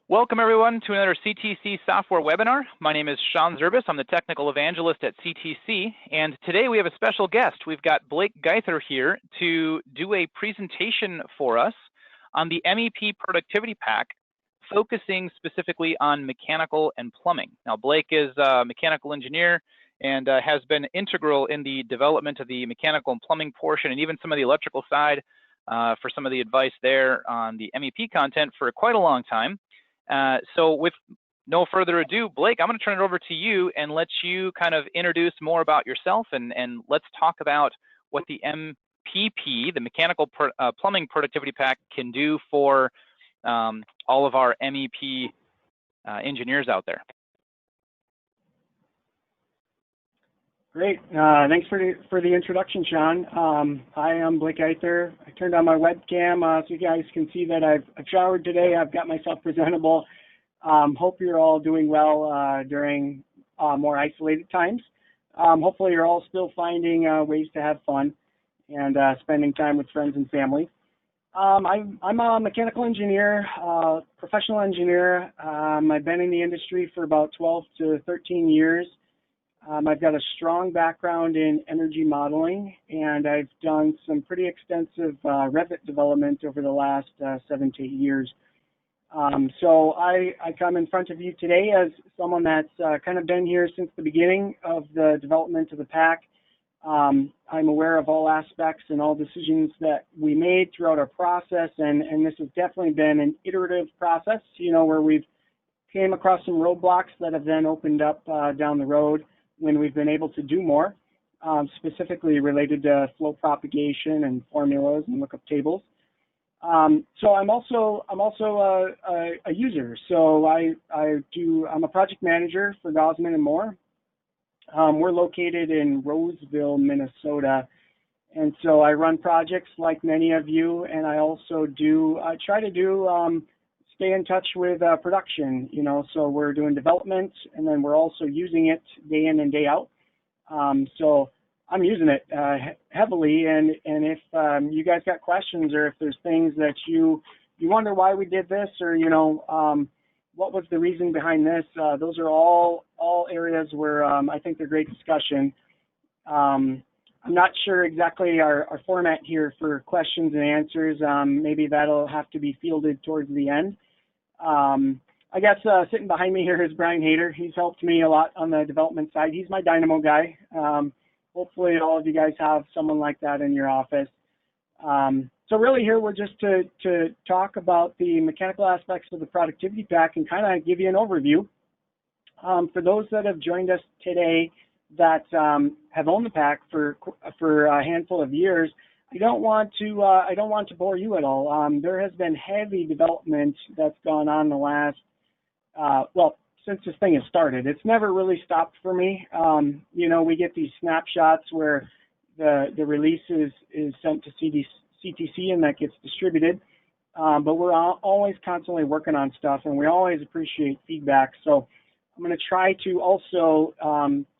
Welcome everyone to another CTC Software webinar. My name is Sean Zerbis. I'm the Technical Evangelist at CTC, and today we have a special guest. We've got Blake Geither here to do a presentation for us on the MEP Productivity Pack, focusing specifically on mechanical and plumbing. Now, Blake is a mechanical engineer and has been integral in the development of the mechanical and plumbing portion and even some of the electrical side for some of the advice there on the MEP content for quite a long time. So with no further ado, Blake, I'm going to turn it over to you and let you kind of introduce more about yourself, and let's talk about what the MEPP, the Mechanical Plumbing Productivity Pack, can do for all of our MEP engineers out there. Great. Thanks for the introduction, Sean. Hi, I'm Blake Geither. I turned on my webcam so you guys can see that I've showered today. I've got myself presentable. Hope you're all doing well during more isolated times. Hopefully you're all still finding ways to have fun and spending time with friends and family. I'm a mechanical engineer, professional engineer. I've been in the industry for about 12 to 13 years. I've got a strong background in energy modeling, and I've done some pretty extensive Revit development over the last 7 to 8 years. So I come in front of you today as someone that's kind of been here since the beginning of the development of the pack. I'm aware of all aspects and all decisions that we made throughout our process, and this has definitely been an iterative process, you know, where we've came across some roadblocks that have then opened up down the road when we've been able to do more, specifically related to flow propagation and formulas and lookup tables. So I'm also a user. So I'm a project manager for Gosman and Moore. We're located in Roseville, Minnesota, and so I run projects like many of you, and I also try to stay in touch with production, you know, so we're doing development and then we're also using it day in and day out. So I'm using it heavily, and if you guys got questions, or if there's things that you wonder why we did this, or, you know, what was the reason behind this, those are all areas where I think they're great discussion. I'm not sure exactly our format here for questions and answers. Maybe that'll have to be fielded towards the end. I guess sitting behind me here is Brian Hader. He's helped me a lot on the development side. He's my Dynamo guy. Hopefully all of you guys have someone like that in your office. So really here we're just to talk about the mechanical aspects of the productivity pack and kind of give you an overview. For those that have joined us today that have owned the pack for a handful of years, I don't want to bore you at all. There has been heavy development that's gone on the last, well, since this thing has started. It's never really stopped for me. You know, we get these snapshots where the release is sent to CTC and that gets distributed. But we're always constantly working on stuff, and we always appreciate feedback. So I'm going to try to also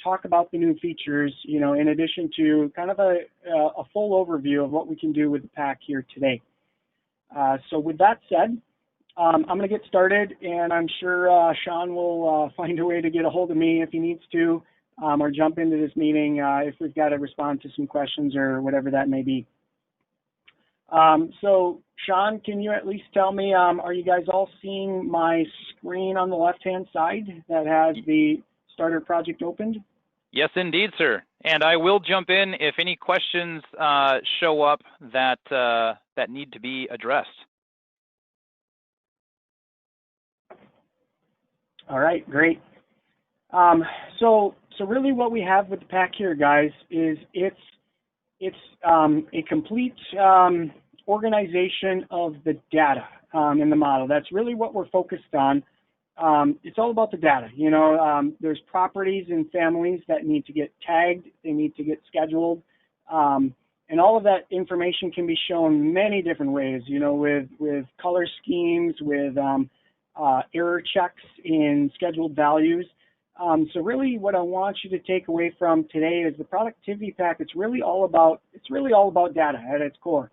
talk about the new features, you know, in addition to kind of a full overview of what we can do with the pack here today. So with that said, I'm going to get started, and I'm sure Sean will find a way to get a hold of me if he needs to, or jump into this meeting if we've got to respond to some questions or whatever that may be. So Sean, can you at least tell me, are you guys all seeing my screen on the left-hand side that has the starter project opened? Yes, indeed, sir. And I will jump in if any questions show up that need to be addressed. All right, great. So really what we have with the pack here, guys, is it's a complete organization of the data in the model. That's really what we're focused on. It's all about the data. You know, there's properties and families that need to get tagged, they need to get scheduled, and all of that information can be shown many different ways, you know, with color schemes, with error checks in scheduled values. So really what I want you to take away from today is the productivity pack. It's really all about data at its core.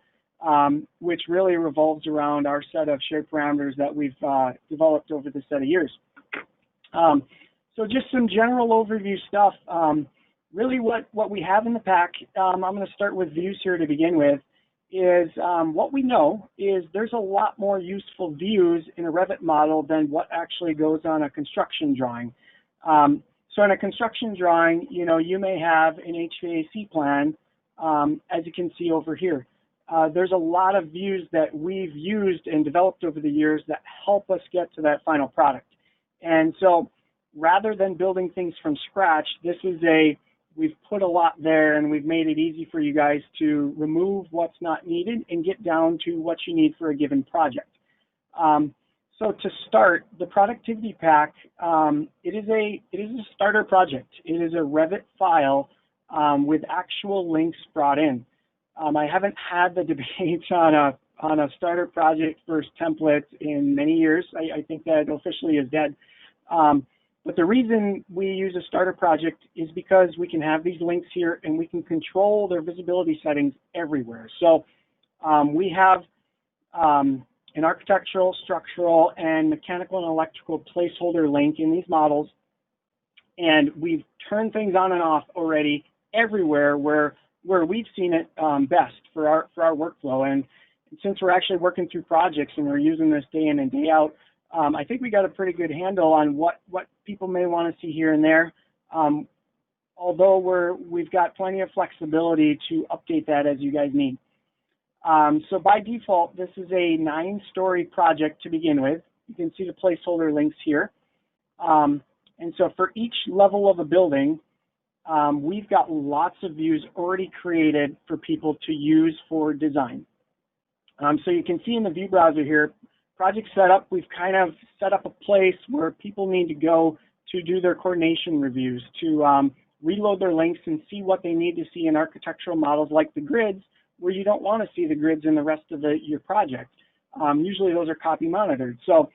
which really revolves around our set of shared parameters that we've developed over the set of years. So just some general overview stuff. Really what we have in the pack, I'm going to start with views here to begin with, is what we know is there's a lot more useful views in a Revit model than what actually goes on a construction drawing. So in a construction drawing, you may have an HVAC plan, as you can see over here. There's a lot of views that we've used and developed over the years that help us get to that final product. And so rather than building things from scratch, we've put a lot there and we've made it easy for you guys to remove what's not needed and get down to what you need for a given project. So to start, the Productivity Pack, it is a starter project. It is a Revit file with actual links brought in. I haven't had the debate on a starter project versus templates in many years. I think that officially is dead. But the reason we use a starter project is because we can have these links here and we can control their visibility settings everywhere. So we have an architectural, structural, and mechanical and electrical placeholder link in these models. And we've turned things on and off already everywhere where we've seen it best for our workflow. And since we're actually working through projects and we're using this day in and day out, I think we got a pretty good handle on what people may want to see here and there. Although we've got plenty of flexibility to update that as you guys need. So by default, this is a 9-story project to begin with. You can see the placeholder links here. And so for each level of a building, we've got lots of views already created for people to use for design. So you can see in the view browser here, project setup, we've kind of set up a place where people need to go to do their coordination reviews, to reload their links and see what they need to see in architectural models like the grids, where you don't want to see the grids in the rest of your project. Usually those are copy monitored. So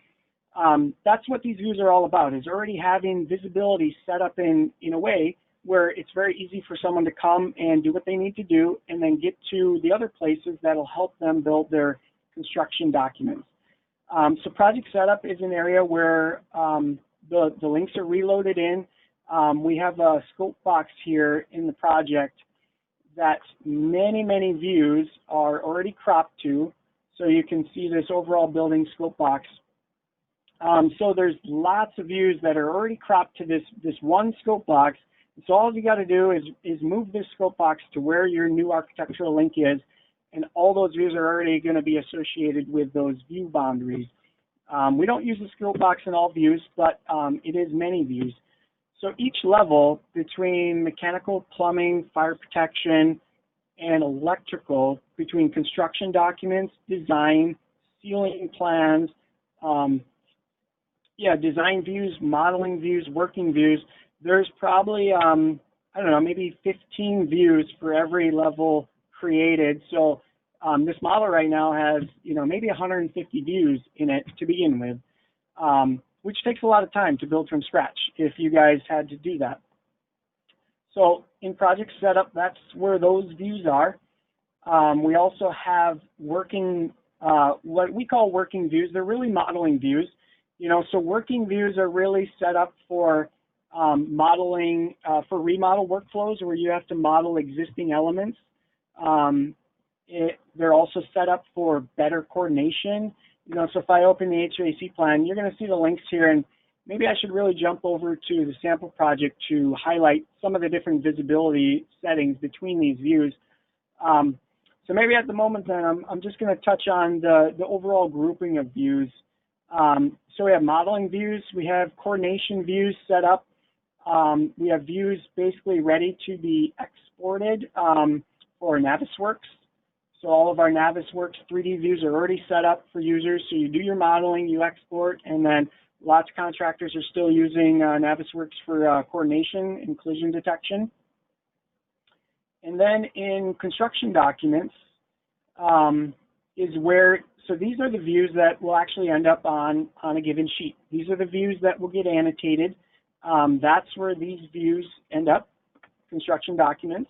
that's what these views are all about, is already having visibility set up in a way where it's very easy for someone to come and do what they need to do and then get to the other places that'll help them build their construction documents. So project setup is an area where the links are reloaded in. We have a scope box here in the project that many views are already cropped to. So you can see this overall building scope box. So there's lots of views that are already cropped to this one scope box. So all you got to do is move this scope box to where your new architectural link is, and all those views are already going to be associated with those view boundaries. We don't use the scope box in all views, but it is many views. So each level between mechanical, plumbing, fire protection, and electrical, between construction documents, design, ceiling plans, design views, modeling views, working views, there's probably, I don't know, maybe 15 views for every level created. So this model right now has, maybe 150 views in it to begin with, which takes a lot of time to build from scratch if you guys had to do that. So in project setup, that's where those views are. We also have working, what we call working views. They're really modeling views. So working views are really set up for modeling, for remodel workflows where you have to model existing elements. They're also set up for better coordination. So if I open the HVAC plan, you're going to see the links here, and maybe I should really jump over to the sample project to highlight some of the different visibility settings between these views. So maybe at the moment then, I'm just going to touch on the overall grouping of views. So we have modeling views, we have coordination views set up, we have views basically ready to be exported for Navisworks. So all of our Navisworks 3D views are already set up for users. So you do your modeling, you export, and then lots of contractors are still using Navisworks for coordination and collision detection. And then in construction documents is where, so these are the views that will actually end up on a given sheet. These are the views that will get annotated. That's where these views end up, construction documents.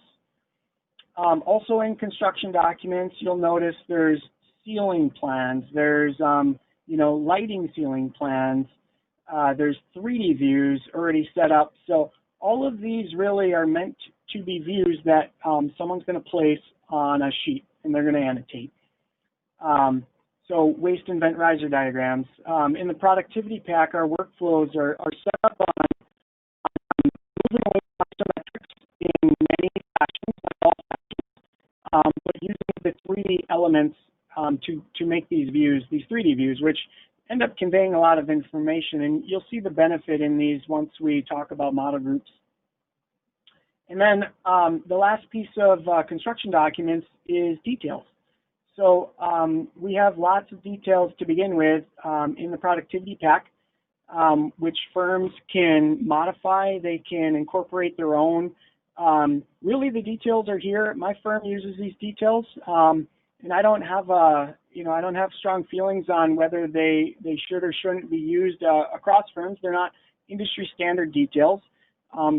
Also in construction documents, you'll notice there's ceiling plans, there's lighting ceiling plans, there's 3D views already set up. So all of these really are meant to be views that someone's going to place on a sheet and they're going to annotate. So waste and vent riser diagrams. In the productivity pack, our workflows are set up on moving away from isometrics in many fashions, not all fashions, but using the 3D elements to make these views, these 3D views, which end up conveying a lot of information. And you'll see the benefit in these once we talk about model groups. And then the last piece of construction documents is details. So we have lots of details to begin with in the productivity pack, which firms can modify. They can incorporate their own. Really, the details are here. My firm uses these details, and I don't have I don't have strong feelings on whether they should or shouldn't be used across firms. They're not industry standard details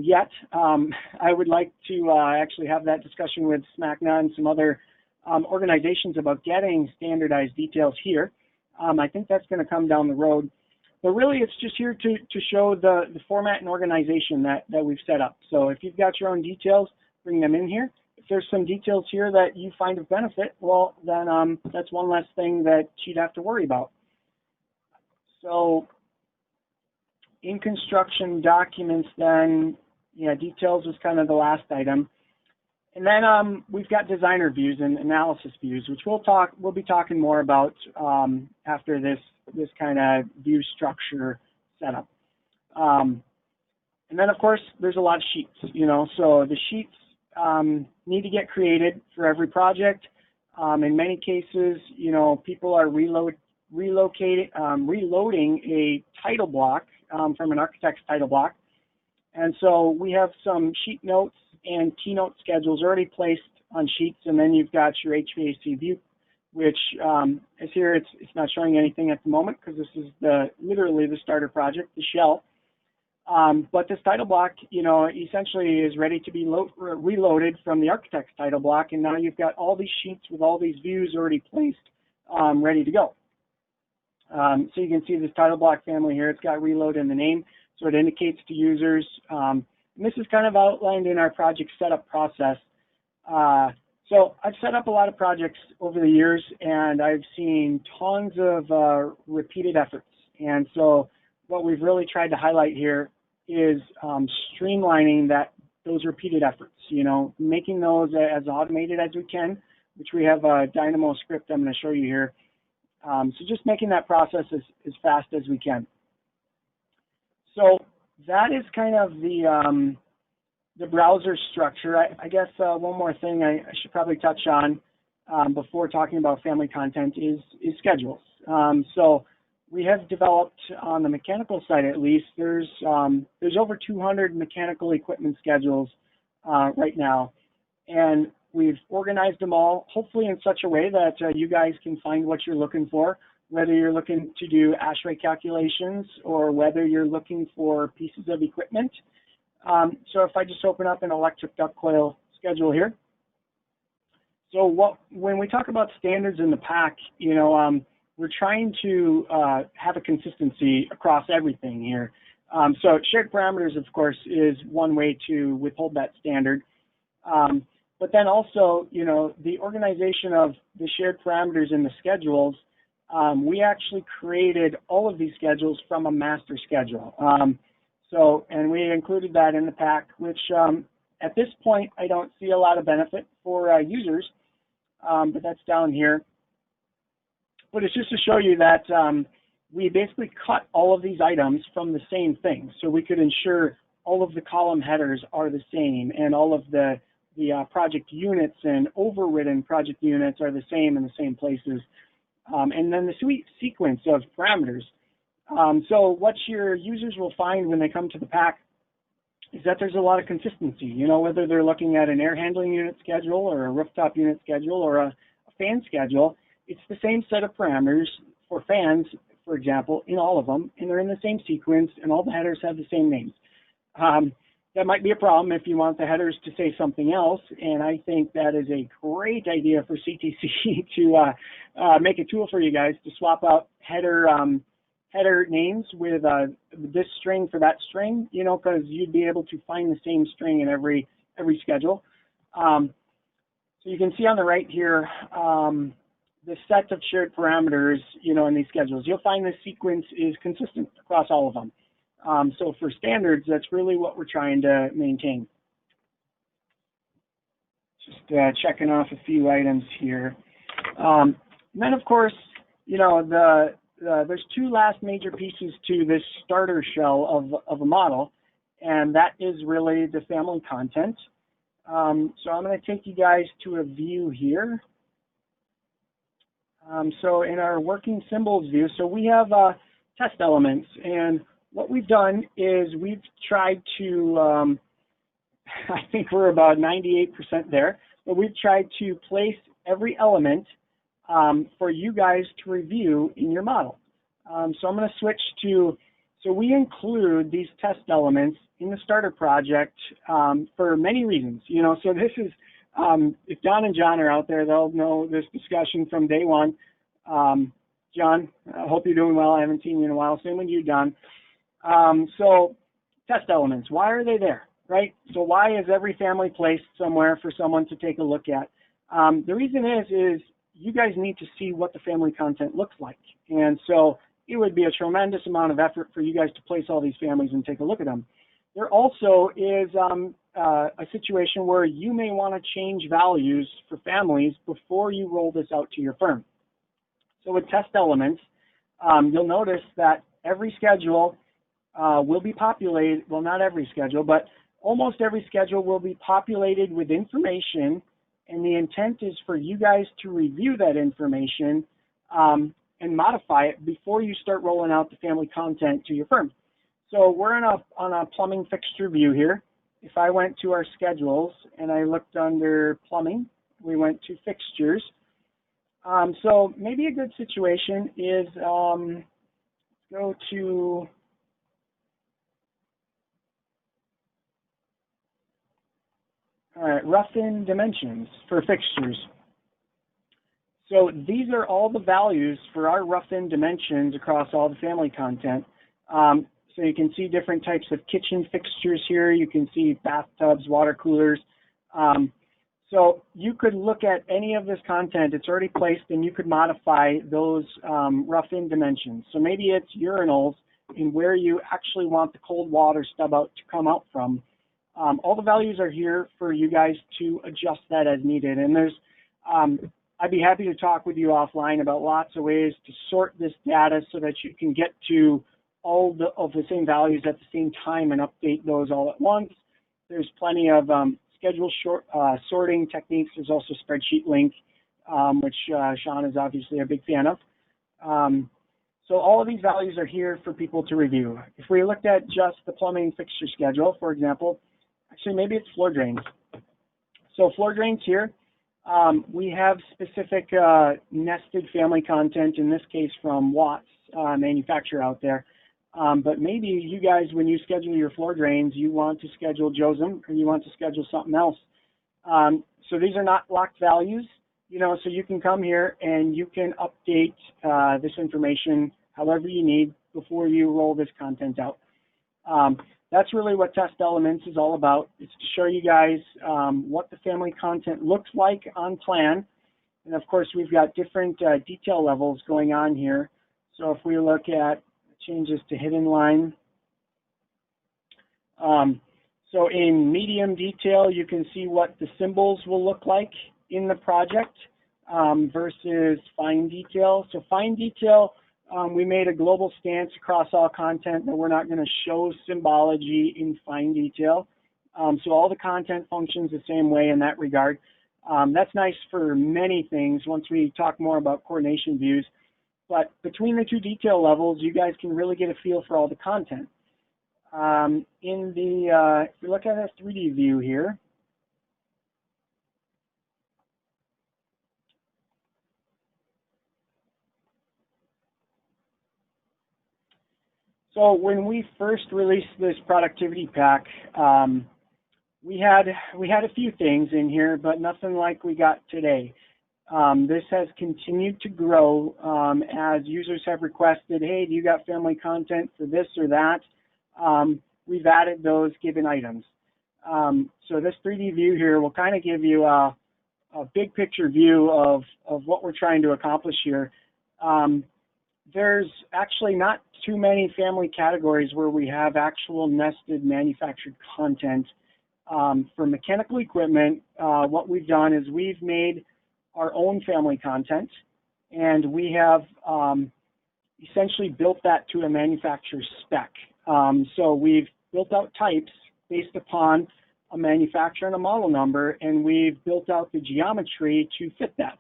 yet. I would like to actually have that discussion with SMACNA and some other organizations about getting standardized details here. I think that's going to come down the road. But really, it's just here to show the format and organization that we've set up. So if you've got your own details, bring them in here. If there's some details here that you find of benefit, well, then that's one less thing that you'd have to worry about. So in construction documents, then, yeah, details was kind of the last item. And then we've got designer views and analysis views, which we'll be talking more about after this kind of view structure setup. And then, of course, there's a lot of sheets, so the sheets need to get created for every project. In many cases, people are reloading a title block from an architect's title block. And so we have some sheet notes and keynote schedules already placed on sheets, and then you've got your HVAC view, which is here. It's not showing anything at the moment because this is literally the starter project, the shell. But this title block, essentially is ready to be reloaded from the architect's title block, and now you've got all these sheets with all these views already placed, ready to go. So you can see this title block family here. It's got reload in the name, so it indicates to users. And this is kind of outlined in our project setup process. So I've set up a lot of projects over the years, and I've seen tons of repeated efforts. And so what we've really tried to highlight here is streamlining those repeated efforts, making those as automated as we can, which we have a Dynamo script I'm going to show you here. So just making that process as fast as we can. So that is kind of the browser structure. I guess one more thing I should probably touch on before talking about family content is schedules. So we have developed, on the mechanical side at least, there's over 200 mechanical equipment schedules right now, and we've organized them all, hopefully in such a way that you guys can find what you're looking for, whether you're looking to do ASHRAE calculations or whether you're looking for pieces of equipment. So if I just open up an electric duct coil schedule here. So when we talk about standards in the pack, we're trying to have a consistency across everything here. So shared parameters, of course, is one way to withhold that standard. But then also, the organization of the shared parameters in the schedules, we actually created all of these schedules from a master schedule. And we included that in the pack, which at this point, I don't see a lot of benefit for users, but that's down here. But it's just to show you that we basically cut all of these items from the same thing. So we could ensure all of the column headers are the same, and all of the project units and overridden project units are the same in the same places. And then the sequence of parameters. So what your users will find when they come to the pack is that there's a lot of consistency, whether they're looking at an air handling unit schedule or a rooftop unit schedule or a fan schedule, it's the same set of parameters for fans, for example, in all of them, and they're in the same sequence, and all the headers have the same names. that might be a problem if you want the headers to say something else, and I think that is a great idea for CTC to make a tool for you guys to swap out header names with this string for that string, you know, because you'd be able to find the same string in every schedule. So you can see on the right here the set of shared parameters, you know, in these schedules. You'll find the sequence is consistent across all of them. So for standards, that's really what we're trying to maintain. Just checking off a few items here. And then, of course, you know, there's two last major pieces to this starter shell of a model, and that is really the family content. So I'm going to take you guys to a view here. So in our working symbols view, so we have test elements, and what we've done is we've tried to, I think we're about 98% there, but we've tried to place every element for you guys to review in your model. So I'm going to switch to, so we include these test elements in the starter project for many reasons. You know, so this is, if Don and John are out there, they'll know this discussion from day one. John, I hope you're doing well. I haven't seen you in a while. Same with you, Don. So test elements, why are they there, right? So why is every family placed somewhere for someone to take a look at? The reason is you guys need to see what the family content looks like. And so it would be a tremendous amount of effort for you guys to place all these families and take a look at them. There also is a situation where you may want to change values for families before you roll this out to your firm. So with test elements, you'll notice that every schedule will be populated, well, not every schedule, but almost every schedule will be populated with information, and the intent is for you guys to review that information and modify it before you start rolling out the family content to your firm. So we're on a plumbing fixture view here. If I went to our schedules and I looked under plumbing, we went to fixtures. So maybe a good situation is go to rough-in dimensions for fixtures. So these are all the values for our rough-in dimensions across all the family content. So you can see different types of kitchen fixtures here. You can see bathtubs, water coolers. So you could look at any of this content. It's already placed, and you could modify those rough-in dimensions. So maybe it's urinals and where you actually want the cold water stub out to come out from. All the values are here for you guys to adjust that as needed. And there's, I'd be happy to talk with you offline about lots of ways to sort this data so that you can get to all of the same values at the same time and update those all at once. There's plenty of schedule sorting techniques. There's also spreadsheet link, which Sean is obviously a big fan of. So all of these values are here for people to review. If we looked at just the plumbing fixture schedule, for example, actually maybe it's floor drains. So floor drains here, we have specific nested family content, in this case from Watts manufacturer out there. But maybe you guys, when you schedule your floor drains, you want to schedule JOSM or you want to schedule something else. So these are not locked values, you know, so you can come here and you can update this information however you need before you roll this content out. That's really what test elements is all about. It's to show you guys what the family content looks like on plan. And of course, we've got different detail levels going on here. So if we look at changes to hidden line. So in medium detail, you can see what the symbols will look like in the project versus fine detail. So fine detail, we made a global stance across all content that we're not going to show symbology in fine detail. So all the content functions the same way in that regard. That's nice for many things once we talk more about coordination views. But between the two detail levels, you guys can really get a feel for all the content. If we look at a 3D view here, So when we first released this productivity pack, we had a few things in here, but nothing like we got today. This has continued to grow as users have requested, hey, do you got family content for this or that? We've added those given items. So this 3D view here will kind of give you a big picture view of what we're trying to accomplish here. There's actually not too many family categories where we have actual nested manufactured content. For mechanical equipment, what we've done is we've made our own family content, and we have essentially built that to a manufacturer's spec. So we've built out types based upon a manufacturer and a model number, and we've built out the geometry to fit that.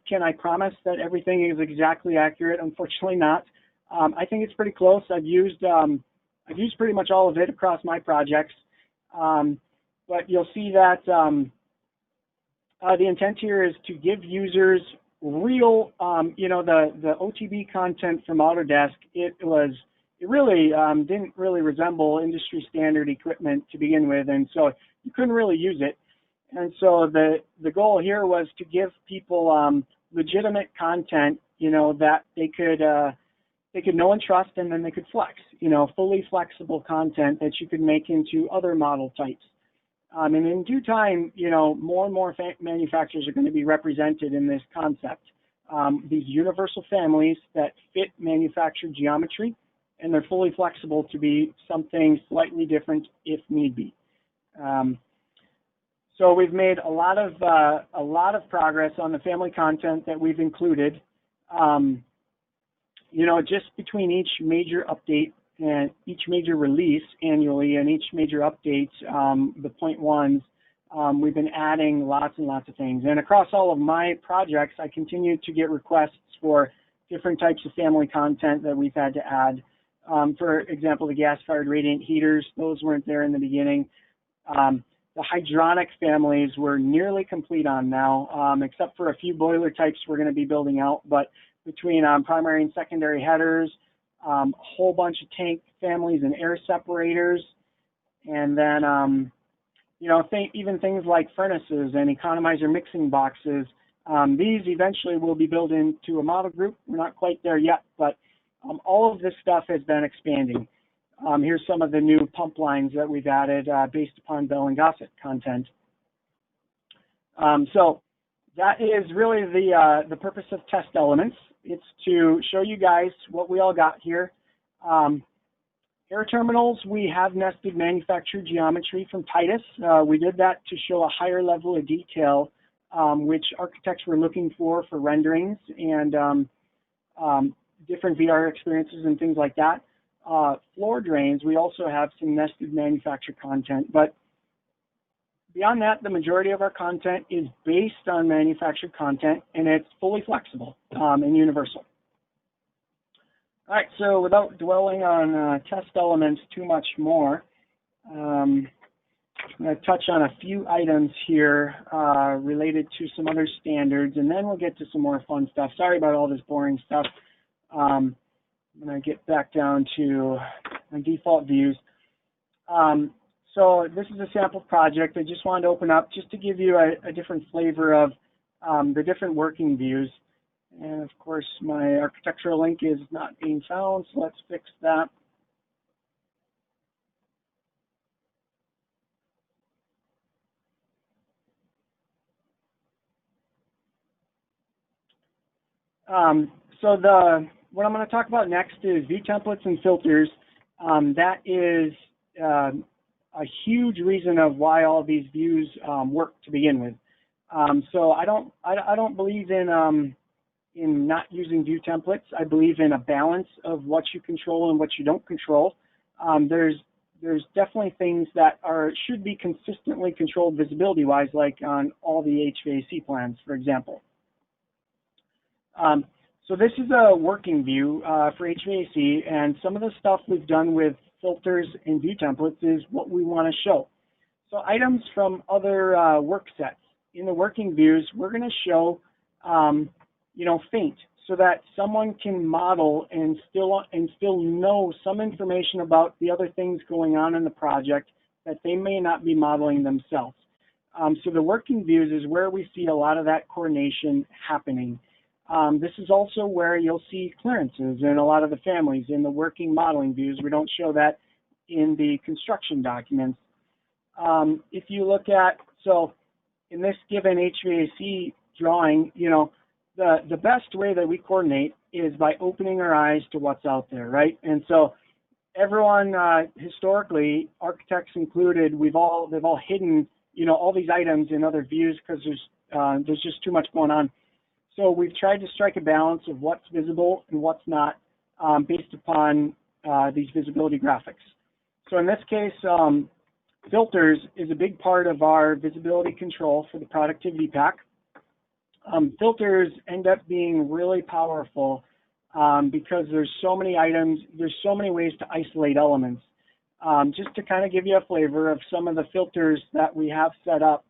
Can I promise that everything is exactly accurate? Unfortunately not. I think it's pretty close. I've used pretty much all of it across my projects. But you'll see that the intent here is to give users real, the OTB content from Autodesk. It really didn't really resemble industry standard equipment to begin with, and so you couldn't really use it. And so the goal here was to give people legitimate content, that they could know and trust, and then they could flex, fully flexible content that you could make into other model types. And in due time, more and more manufacturers are going to be represented in this concept. These universal families that fit manufactured geometry, and they're fully flexible to be something slightly different if need be. So we've made a lot of progress on the family content that we've included. Just between each major update and each major release annually and each major update, the point ones, we've been adding lots and lots of things. And across all of my projects, I continue to get requests for different types of family content that we've had to add. For example, the gas-fired radiant heaters, those weren't there in the beginning. The hydronic families we're nearly complete on now, except for a few boiler types we're going to be building out. But between primary and secondary headers, a whole bunch of tank families and air separators, and then even things like furnaces and economizer mixing boxes. These eventually will be built into a model group. We're not quite there yet, but all of this stuff has been expanding. Here's some of the new pump lines that we've added based upon Bell and Gossett content. So that is really the purpose of test elements. It's to show you guys what we all got here. Air terminals, we have nested manufactured geometry from Titus. We did that to show a higher level of detail, which architects were looking for renderings and different VR experiences and things like that. Floor drains, we also have some nested manufactured content, but beyond that, the majority of our content is based on manufactured content, and it's fully flexible and universal. All right, so without dwelling on test elements too much more, I'm going to touch on a few items here related to some other standards, and then we'll get to some more fun stuff. Sorry about all this boring stuff. I'm going to get back down to my default views. So this is a sample project I just wanted to open up just to give you a different flavor of the different working views. And of course, my architectural link is not being found, so let's fix that. So what I'm going to talk about next is view templates and filters. That is a huge reason of why all these views work to begin with. So I don't believe in not using view templates. I believe in a balance of what you control and what you don't control. There's definitely things that should be consistently controlled visibility-wise, like on all the HVAC plans, for example. So this is a working view for HVAC, and some of the stuff we've done with filters and view templates is what we want to show. So items from other work sets. In the working views, we're going to show, faint. so that someone can model and still know some information about the other things going on in the project that they may not be modeling themselves. So the working views is where we see a lot of that coordination happening. This is also where you'll see clearances in a lot of the families in the working modeling views. We don't show that in the construction documents. If you look at, so in this given HVAC drawing, you know, the best way that we coordinate is by opening our eyes to what's out there, right? And so everyone, historically, architects included, they've all hidden, you know, all these items in other views because there's just too much going on. So we've tried to strike a balance of what's visible and what's not based upon these visibility graphics. So in this case, filters is a big part of our visibility control for the productivity pack. Filters end up being really powerful because there's so many items, there's so many ways to isolate elements. Just to kind of give you a flavor of some of the filters that we have set up.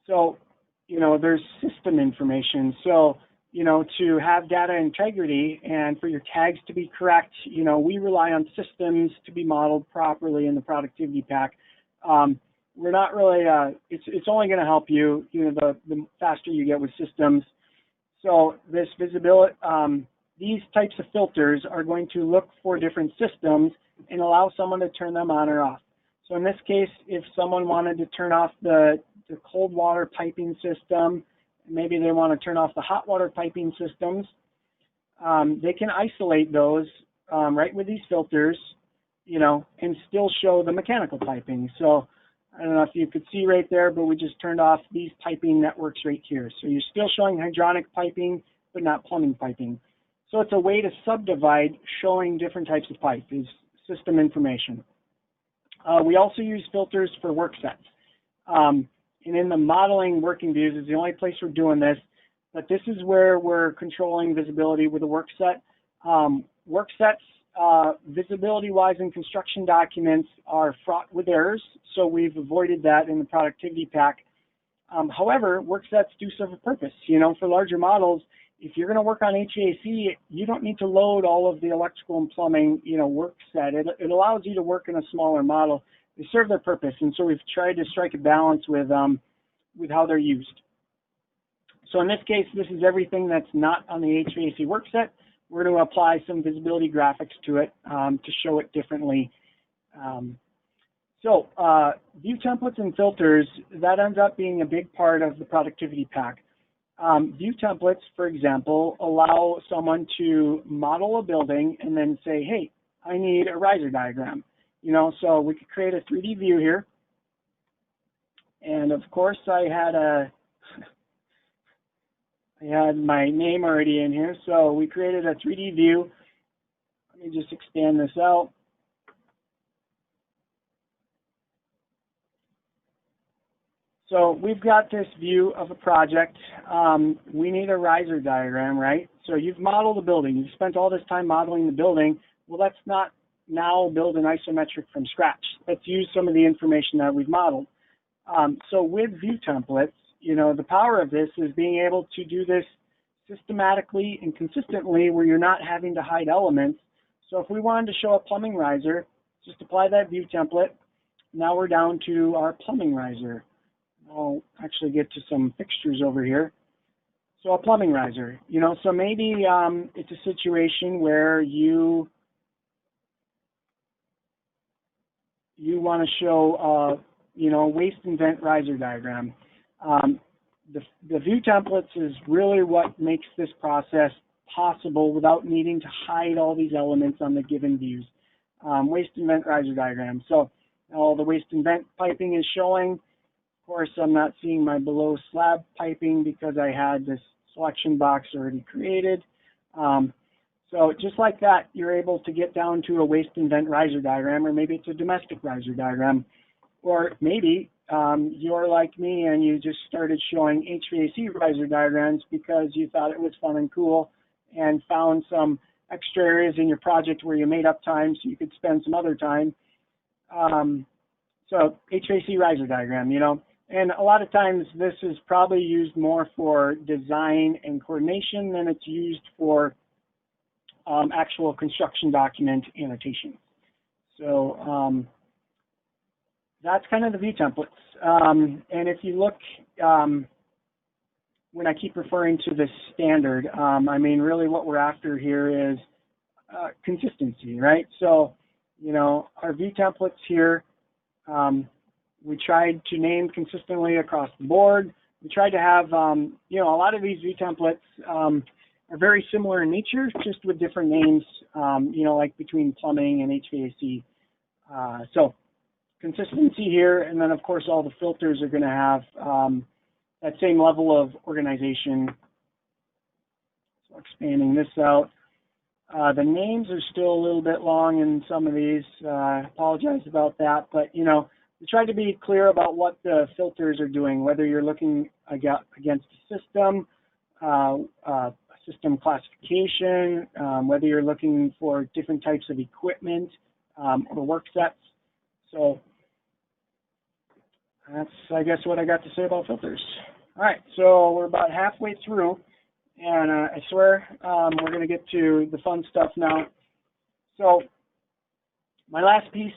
So, you know, there's system information. So, you know, to have data integrity and for your tags to be correct, you know, we rely on systems to be modeled properly in the productivity pack. We're not really, it's only going to help you, you know, the faster you get with systems. So this visibility, these types of filters are going to look for different systems and allow someone to turn them on or off. So in this case, if someone wanted to turn off the cold water piping system, maybe they want to turn off the hot water piping systems, they can isolate those right with these filters, you know, and still show the mechanical piping. So I don't know if you could see right there, but we just turned off these piping networks right here. So you're still showing hydronic piping, but not plumbing piping. So it's a way to subdivide showing different types of pipe, is system information. We also use filters for work sets. And in the modeling working views is the only place we're doing this, but this is where we're controlling visibility with a work set. Work sets, visibility-wise in construction documents, are fraught with errors, so we've avoided that in the productivity pack. However, work sets do serve a purpose. You know, for larger models, if you're going to work on HVAC, you don't need to load all of the electrical and plumbing, you know, work set. It allows you to work in a smaller model. They serve their purpose, and so we've tried to strike a balance with how they're used. So in this case, this is everything that's not on the HVAC work set. We're going to apply some visibility graphics to it to show it differently. So view templates and filters, that ends up being a big part of the productivity pack. View templates, for example, allow someone to model a building and then say, hey, I need a riser diagram. You know, so we could create a 3D view here. And of course, I had my name already in here. So we created a 3D view. Let me just expand this out. So we've got this view of a project. We need a riser diagram, right? So you've modeled the building. You've spent all this time modeling the building. Well, let's not now build an isometric from scratch. Let's use some of the information that we've modeled. So with view templates, you know, the power of this is being able to do this systematically and consistently where you're not having to hide elements. So if we wanted to show a plumbing riser, just apply that view template. Now we're down to our plumbing riser. I'll actually get to some fixtures over here. So a plumbing riser, you know, so maybe it's a situation where you want to show, you know, waste and vent riser diagram. The view templates is really what makes this process possible without needing to hide all these elements on the given views. Waste and vent riser diagram. So all the waste and vent piping is showing. Of course, I'm not seeing my below slab piping because I had this selection box already created. So just like that, you're able to get down to a waste and vent riser diagram, or maybe it's a domestic riser diagram. Or maybe you're like me and you just started showing HVAC riser diagrams because you thought it was fun and cool and found some extra areas in your project where you made up time so you could spend some other time. So HVAC riser diagram, you know, And a lot of times this is probably used more for design and coordination than it's used for actual construction document annotation. So that's kind of the view templates. And if you look, when I keep referring to this standard, I mean, really what we're after here is consistency, right? So, you know, our view templates here, we tried to name consistently across the board. We tried to have, you know, a lot of these view templates are very similar in nature, just with different names, you know, like between plumbing and HVAC. So consistency here, and then of course all the filters are going to have that same level of organization. So expanding this out. The names are still a little bit long in some of these. I apologize about that, but you know, we tried to be clear about what the filters are doing, whether you're looking against a system, system classification, whether you're looking for different types of equipment or work sets. So that's, I guess, what I got to say about filters. All right, so we're about halfway through, and I swear we're going to get to the fun stuff now. So my last piece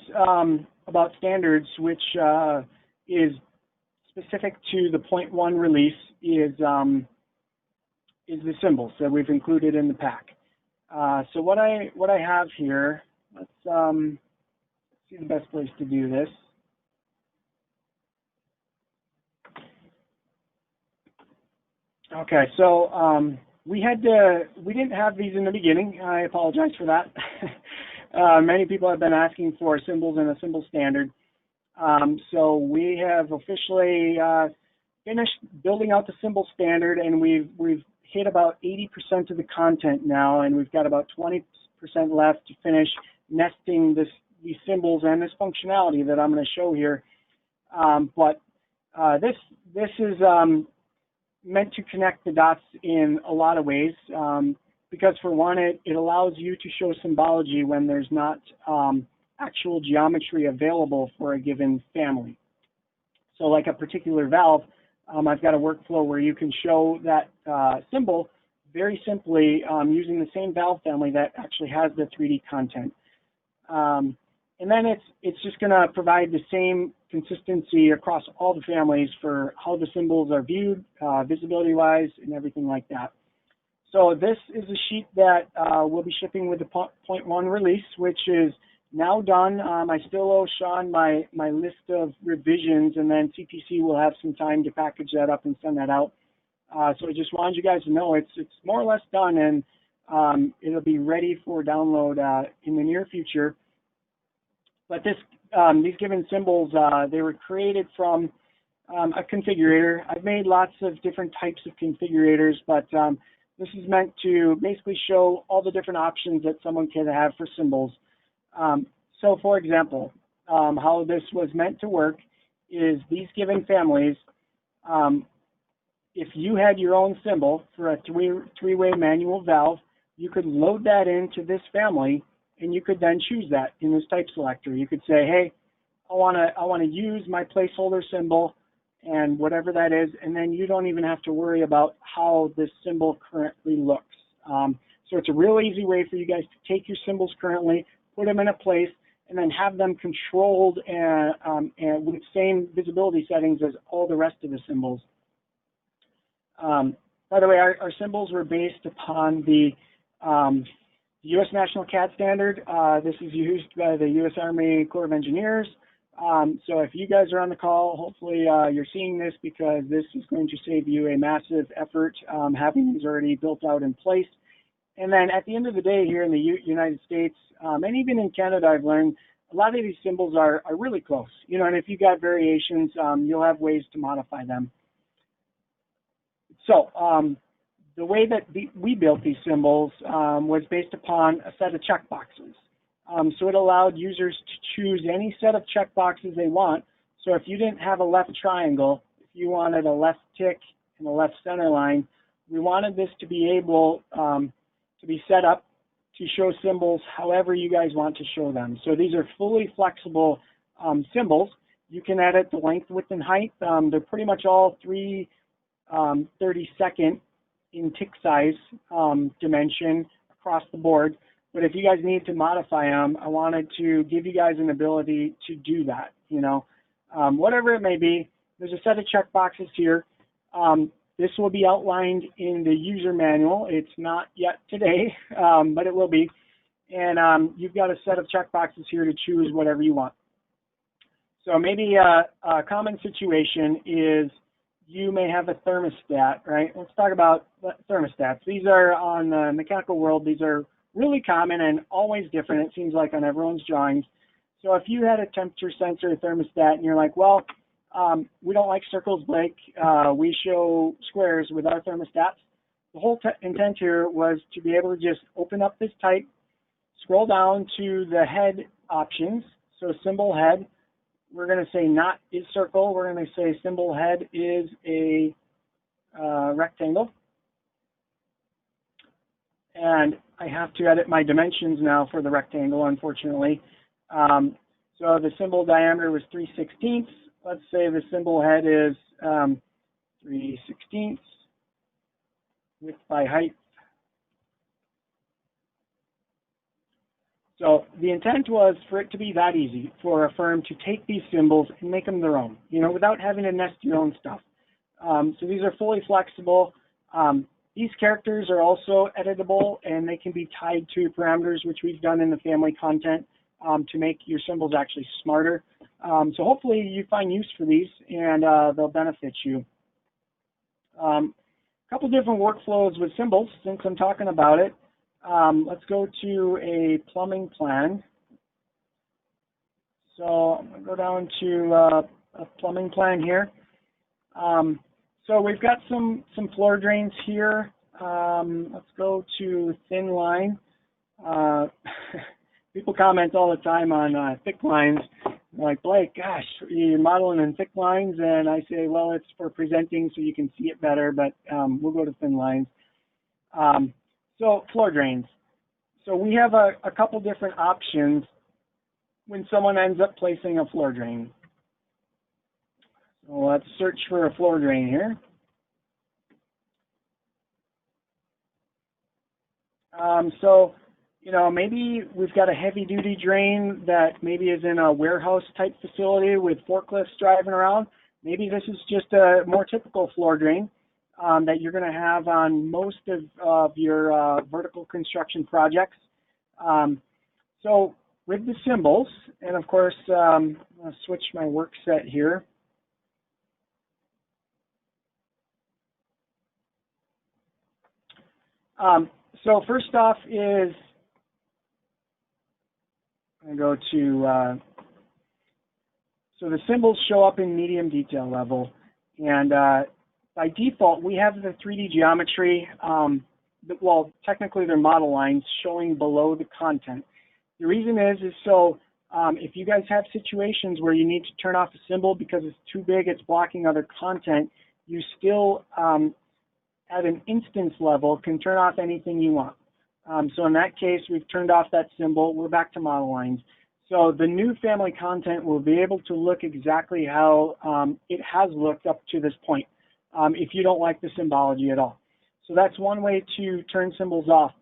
about standards, which is specific to the 0.1 release, is the symbols that we've included in the pack. So what I have here, let's see the best place to do this. Okay, so we didn't have these in the beginning. I apologize for that. Many people have been asking for symbols in a symbol standard. So we have officially finished building out the symbol standard, and we've hit about 80% of the content now, and we've got about 20% left to finish nesting these symbols and this functionality that I'm going to show here. But this is meant to connect the dots in a lot of ways, because for one, it allows you to show symbology when there's not actual geometry available for a given family. So like a particular valve, I've got a workflow where you can show that symbol very simply using the same valve family that actually has the 3D content. And then it's just going to provide the same consistency across all the families for how the symbols are viewed, visibility-wise, and everything like that. So this is a sheet that we'll be shipping with the 0.1 release, which is now done. I still owe Sean my list of revisions, and then CTC will have some time to package that up and send that out. So I just wanted you guys to know it's more or less done, and it'll be ready for download in the near future. But these given symbols, they were created from a configurator. I've made lots of different types of configurators, but this is meant to basically show all the different options that someone can have for symbols. So for example, how this was meant to work is these given families, if you had your own symbol for a three-way manual valve, you could load that into this family, and you could then choose that in this type selector. You could say, hey, I want to use my placeholder symbol and whatever that is, and then you don't even have to worry about how this symbol currently looks. So it's a real easy way for you guys to take your symbols currently, put them in a place, and then have them controlled and with the same visibility settings as all the rest of the symbols. By the way, our symbols were based upon the U.S. National CAD standard. This is used by the U.S. Army Corps of Engineers. So if you guys are on the call, hopefully you're seeing this, because this is going to save you a massive effort having these already built out in place. And then at the end of the day, here in the United States, and even in Canada, I've learned a lot of these symbols are really close. You know, and if you got variations, you'll have ways to modify them. So the way that we built these symbols was based upon a set of checkboxes. So it allowed users to choose any set of checkboxes they want. So if you didn't have a left triangle, if you wanted a left tick and a left center line, we wanted this to be able to be set up to show symbols however you guys want to show them. So these are fully flexible symbols, You can edit the length, width, and height. They're pretty much all 32nd in tick size dimension across the board. But if you guys need to modify them, I wanted to give you guys an ability to do that. Whatever it may be, there's a set of checkboxes here. This will be outlined in the user manual. It's not yet today, but it will be. And you've got a set of checkboxes here to choose whatever you want. So maybe a common situation is you may have a thermostat, right? Let's talk about thermostats. These are on the mechanical world. These are really common and always different, it seems like, on everyone's drawings. So if you had a temperature sensor thermostat and you're like, well, we don't like circles, Blake. We show squares with our thermostats. The whole intent here was to be able to just open up this type, scroll down to the head options. So symbol head, we're going to say not is circle. We're going to say symbol head is a rectangle. And I have to edit my dimensions now for the rectangle, unfortunately. So the symbol diameter was 3/16. Let's say the symbol head is 3/16. Width by height. So the intent was for it to be that easy for a firm to take these symbols and make them their own, without having to nest your own stuff. So these are fully flexible. These characters are also editable, and they can be tied to parameters, which we've done in the family content to make your symbols actually smarter. So hopefully you find use for these, and they'll benefit you. A couple different workflows with symbols, since I'm talking about it. Let's go to a plumbing plan. So I'm going to go down to a plumbing plan here. So we've got some floor drains here. Let's go to thin line. People comment all the time on thick lines. They're like, Blake, gosh, you're modeling in thick lines. And I say, well, it's for presenting so you can see it better, but we'll go to thin lines. So floor drains. So we have a couple different options when someone ends up placing a floor drain. So let's search for a floor drain here. So, maybe we've got a heavy-duty drain that maybe is in a warehouse-type facility with forklifts driving around. Maybe this is just a more typical floor drain that you're going to have on most of your vertical construction projects. So with the symbols, and of course, I'll switch my work set here. So first off is, I'm going to go to, so the symbols show up in medium detail level, and by default, we have the 3D geometry, well, technically they're model lines showing below the content. The reason is so if you guys have situations where you need to turn off a symbol because it's too big, it's blocking other content, you still, at an instance level, can turn off anything you want. So in that case, we've turned off that symbol. We're back to model lines. So the new family content will be able to look exactly how it has looked up to this point if you don't like the symbology at all. So that's one way to turn symbols off.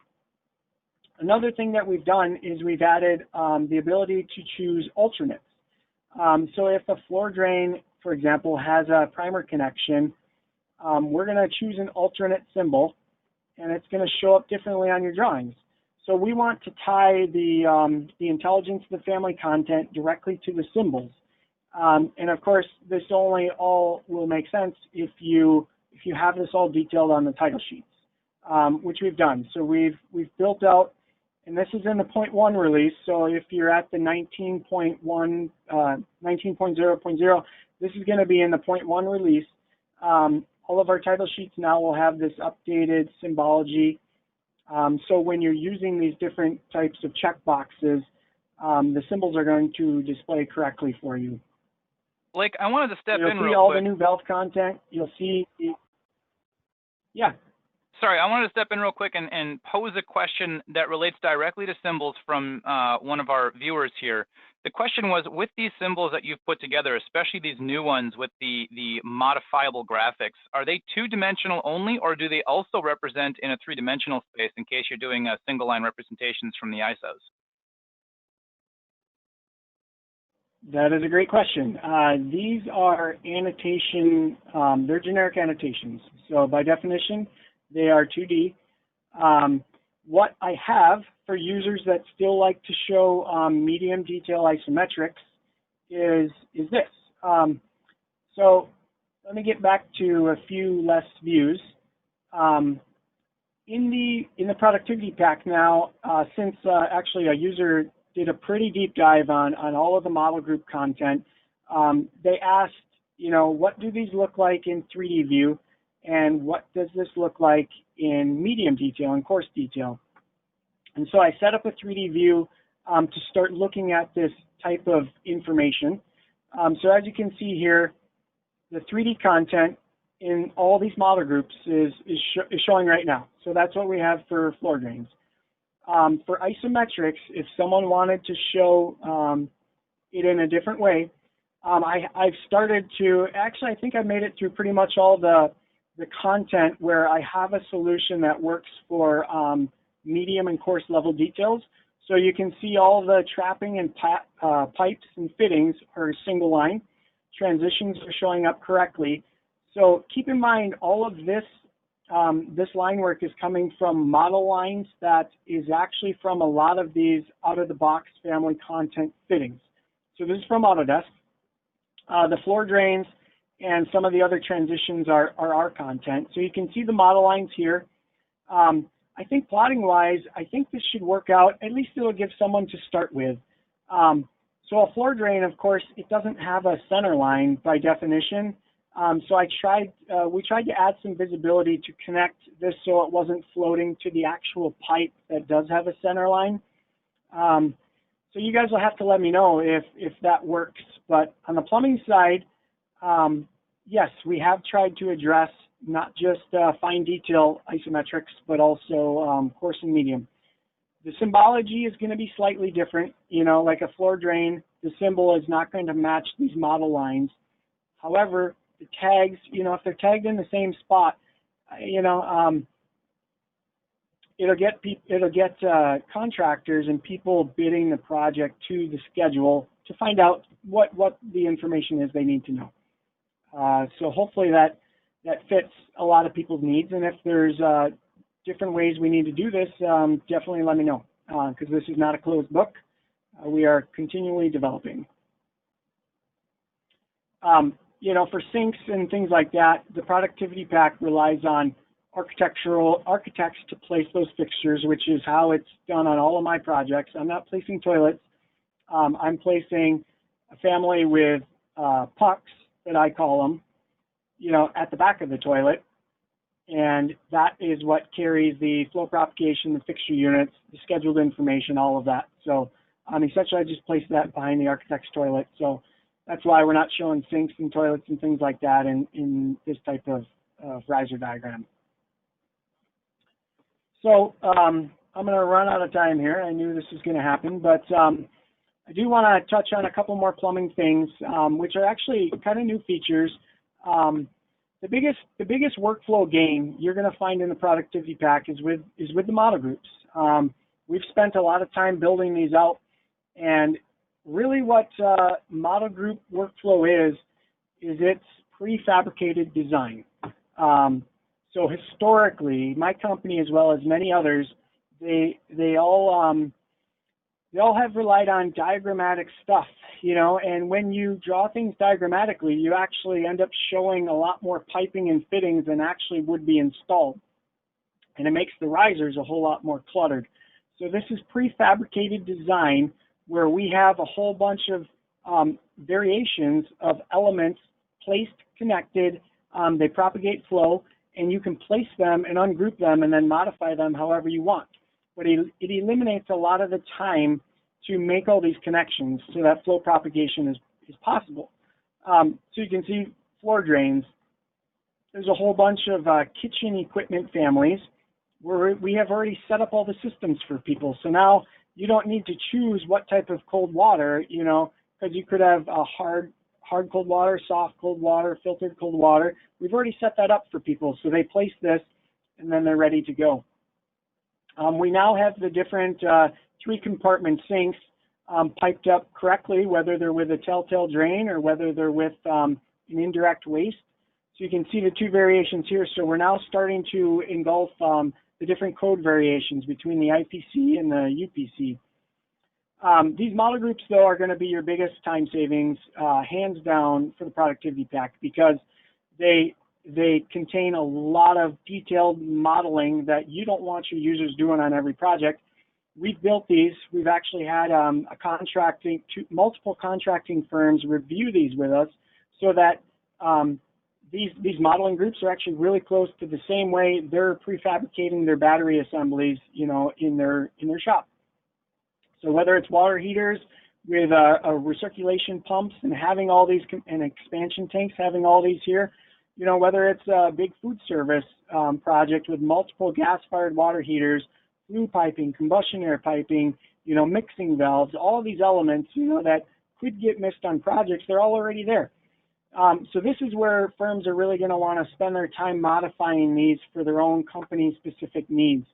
Another thing that we've done is we've added the ability to choose alternates. So if a floor drain, for example, has a primer connection, we're going to choose an alternate symbol, and it's going to show up differently on your drawings. So we want to tie the intelligence of the family content directly to the symbols. And of course, this only all will make sense if you have this all detailed on the title sheets, which we've done. So we've built out, and this is in the 0.1 release. So if you're at the 19.1, 19.0.0, this is going to be in the 0.1 release. All of our title sheets now will have this updated symbology. So when you're using these different types of checkboxes, the symbols are going to display correctly for you. Blake, I wanted to step in real quick. You'll see all the new valve content. You'll see, yeah. Sorry, I wanted to step in real quick and pose a question that relates directly to symbols from one of our viewers here. The question was, with these symbols that you've put together, especially these new ones with the modifiable graphics, are they two-dimensional only, or do they also represent in a three-dimensional space in case you're doing single line representations from the ISOs? That is a great question. These are annotation, they're generic annotations. So by definition, they are 2D. What I have for users that still like to show medium detail isometrics is this. So let me get back to a few less views. In the productivity pack now, since actually a user did a pretty deep dive on all of the model group content, they asked, what do these look like in 3D view, and what does this look like in medium detail and coarse detail? And so I set up a 3D view to start looking at this type of information. So as you can see here, the 3D content in all these model groups is showing right now. So that's what we have for floor drains. For isometrics, if someone wanted to show it in a different way, I've started to, actually I think I made it through pretty much all the content where I have a solution that works for medium and coarse level details. So you can see all the trapping and pipes and fittings are single line. Transitions are showing up correctly. So keep in mind all of this, this line work is coming from model lines that is actually from a lot of these out-of-the-box family content fittings. So this is from Autodesk. The floor drains and some of the other transitions are our content. So you can see the model lines here. I think plotting-wise, I think this should work out. At least it'll give someone to start with. So a floor drain, of course, it doesn't have a center line by definition. So we tried to add some visibility to connect this so it wasn't floating to the actual pipe that does have a center line. So you guys will have to let me know if that works. But on the plumbing side, yes, we have tried to address not just fine detail isometrics, but also coarse and medium. The symbology is going to be slightly different. Like a floor drain, the symbol is not going to match these model lines. However, the tags, if they're tagged in the same spot, it'll get contractors and people bidding the project to the schedule to find out what the information is they need to know. So hopefully that fits a lot of people's needs. And if there's different ways we need to do this, definitely let me know, because this is not a closed book. We are continually developing. For sinks and things like that, the productivity pack relies on architects to place those fixtures, which is how it's done on all of my projects. I'm not placing toilets. I'm placing a family with pucks, that I call them, at the back of the toilet. And that is what carries the flow propagation, the fixture units, the scheduled information, all of that. So essentially I just place that behind the architect's toilet. So that's why we're not showing sinks and toilets and things like that in this type of riser diagram. So I'm going to run out of time here. I knew this was going to happen, but I do want to touch on a couple more plumbing things, which are actually kind of new features. The biggest workflow gain you're going to find in the productivity pack is with the model groups. We've spent a lot of time building these out, and really what model group workflow is it's prefabricated design. So historically, my company as well as many others, they all have relied on diagrammatic stuff, and when you draw things diagrammatically, you actually end up showing a lot more piping and fittings than actually would be installed. And it makes the risers a whole lot more cluttered. So this is prefabricated design where we have a whole bunch of variations of elements placed, connected, they propagate flow, and you can place them and ungroup them and then modify them however you want. But it eliminates a lot of the time to make all these connections so that flow propagation is possible. So you can see floor drains. there's a whole bunch of kitchen equipment families where we have already set up all the systems for people. So now you don't need to choose what type of cold water, you know, because you could have a hard cold water, soft cold water, filtered cold water. We've already set that up for people. So they place this and then they're ready to go. We now have the different 3-compartment sinks piped up correctly, whether they're with a telltale drain or whether they're with an indirect waste. So you can see the 2 variations here. So we're now starting to engulf the different code variations between the IPC and the UPC. These model groups, though, are going to be your biggest time savings, hands down, for the Productivity Pack, because they contain a lot of detailed modeling that you don't want your users doing on every project. We've built these. We've actually had multiple contracting firms review these with us, so that these modeling groups are actually really close to the same way they're prefabricating their battery assemblies, you know, in their shop. So whether it's water heaters with recirculation pumps and having all these, and expansion tanks, having all these here, you know, whether it's a big food service project with multiple gas-fired water heaters, flue piping, combustion air piping, you know, mixing valves, all of these elements, you know, that could get missed on projects, they're all already there. So this is where firms are really going to want to spend their time modifying these for their own company-specific needs.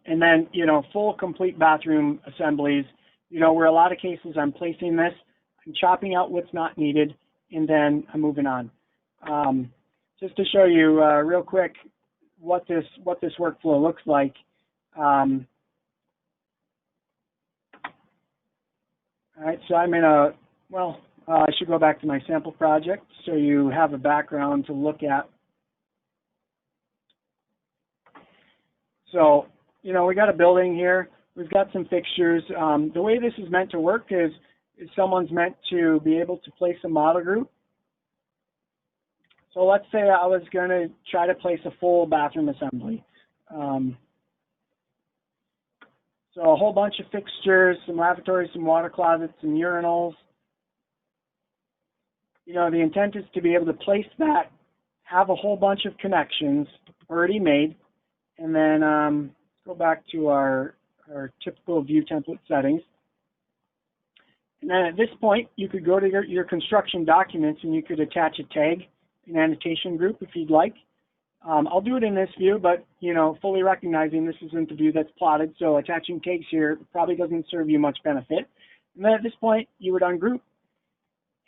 And then, you know, full, complete bathroom assemblies, you know, where a lot of cases I'm placing this, I'm chopping out what's not needed, and then I'm moving on. Just to show you real quick what this workflow looks like. All right, so I'm in a, well, I should go back to my sample project so you have a background to look at. So, you know, we got a building here. We've got some fixtures. The way this is meant to work is someone's meant to be able to place a model group. So let's say I was going to try to place a full bathroom assembly. So a whole bunch of fixtures, some lavatories, some water closets, some urinals. You know, the intent is to be able to place that, have a whole bunch of connections already made, and then go back to our typical view template settings. And then at this point, you could go to your construction documents and you could attach a tag, an annotation group if you'd like. I'll do it in this view, but, you know, fully recognizing this isn't the view that's plotted, so attaching tags here probably doesn't serve you much benefit. And then at this point, you would ungroup.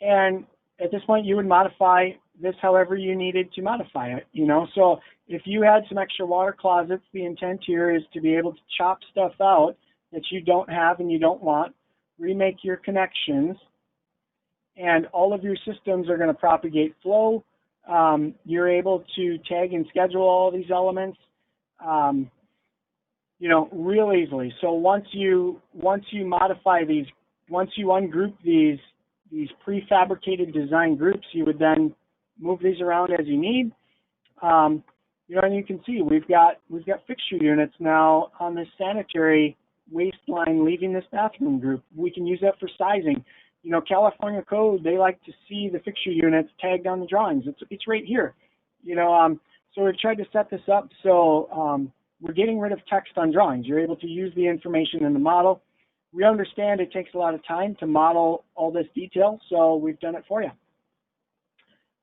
And at this point, you would modify this however you needed to modify it, you know. So if you had some extra water closets, the intent here is to be able to chop stuff out that you don't have and you don't want, remake your connections, and all of your systems are going to propagate flow. You're able to tag and schedule all these elements, you know, real easily. So once you modify these, once you ungroup these prefabricated design groups, you would then move these around as you need. You know, and you can see we've got fixture units now on this sanitary waste line leaving this bathroom group. We can use that for sizing. You know, California code, they like to see the fixture units tagged on the drawings. It's right here. You know, so we've tried to set this up so we're getting rid of text on drawings. You're able to use the information in the model. We understand it takes a lot of time to model all this detail, so we've done it for you.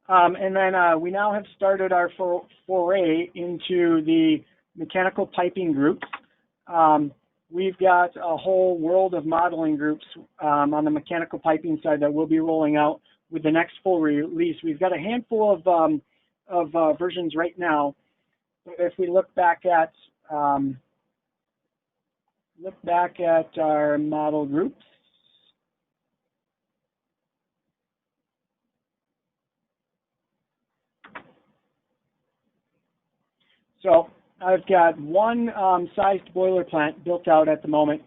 And then we now have started our foray into the mechanical piping groups. We've got a whole world of modeling groups on the mechanical piping side that we'll be rolling out with the next full release. We've got a handful of versions right now. If we look back at our model groups, so I've got one sized boiler plant built out at the moment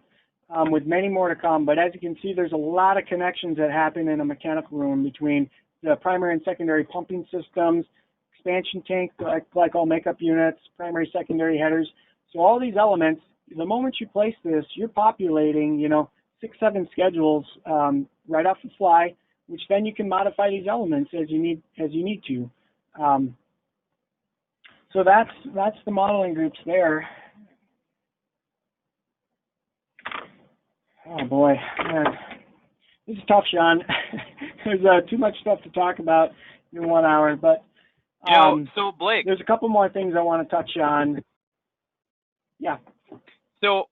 with many more to come. But as you can see, there's a lot of connections that happen in a mechanical room between the primary and secondary pumping systems, expansion tank, glycol makeup units, primary, secondary headers. So all these elements, the moment you place this, you're populating, you know, 6-7 schedules right off the fly which then you can modify these elements as you need to. So that's the modeling groups there. Oh boy, man. This is tough, Sean. There's too much stuff to talk about in 1 hour, but so Blake, there's a couple more things I want to touch on. Yeah. So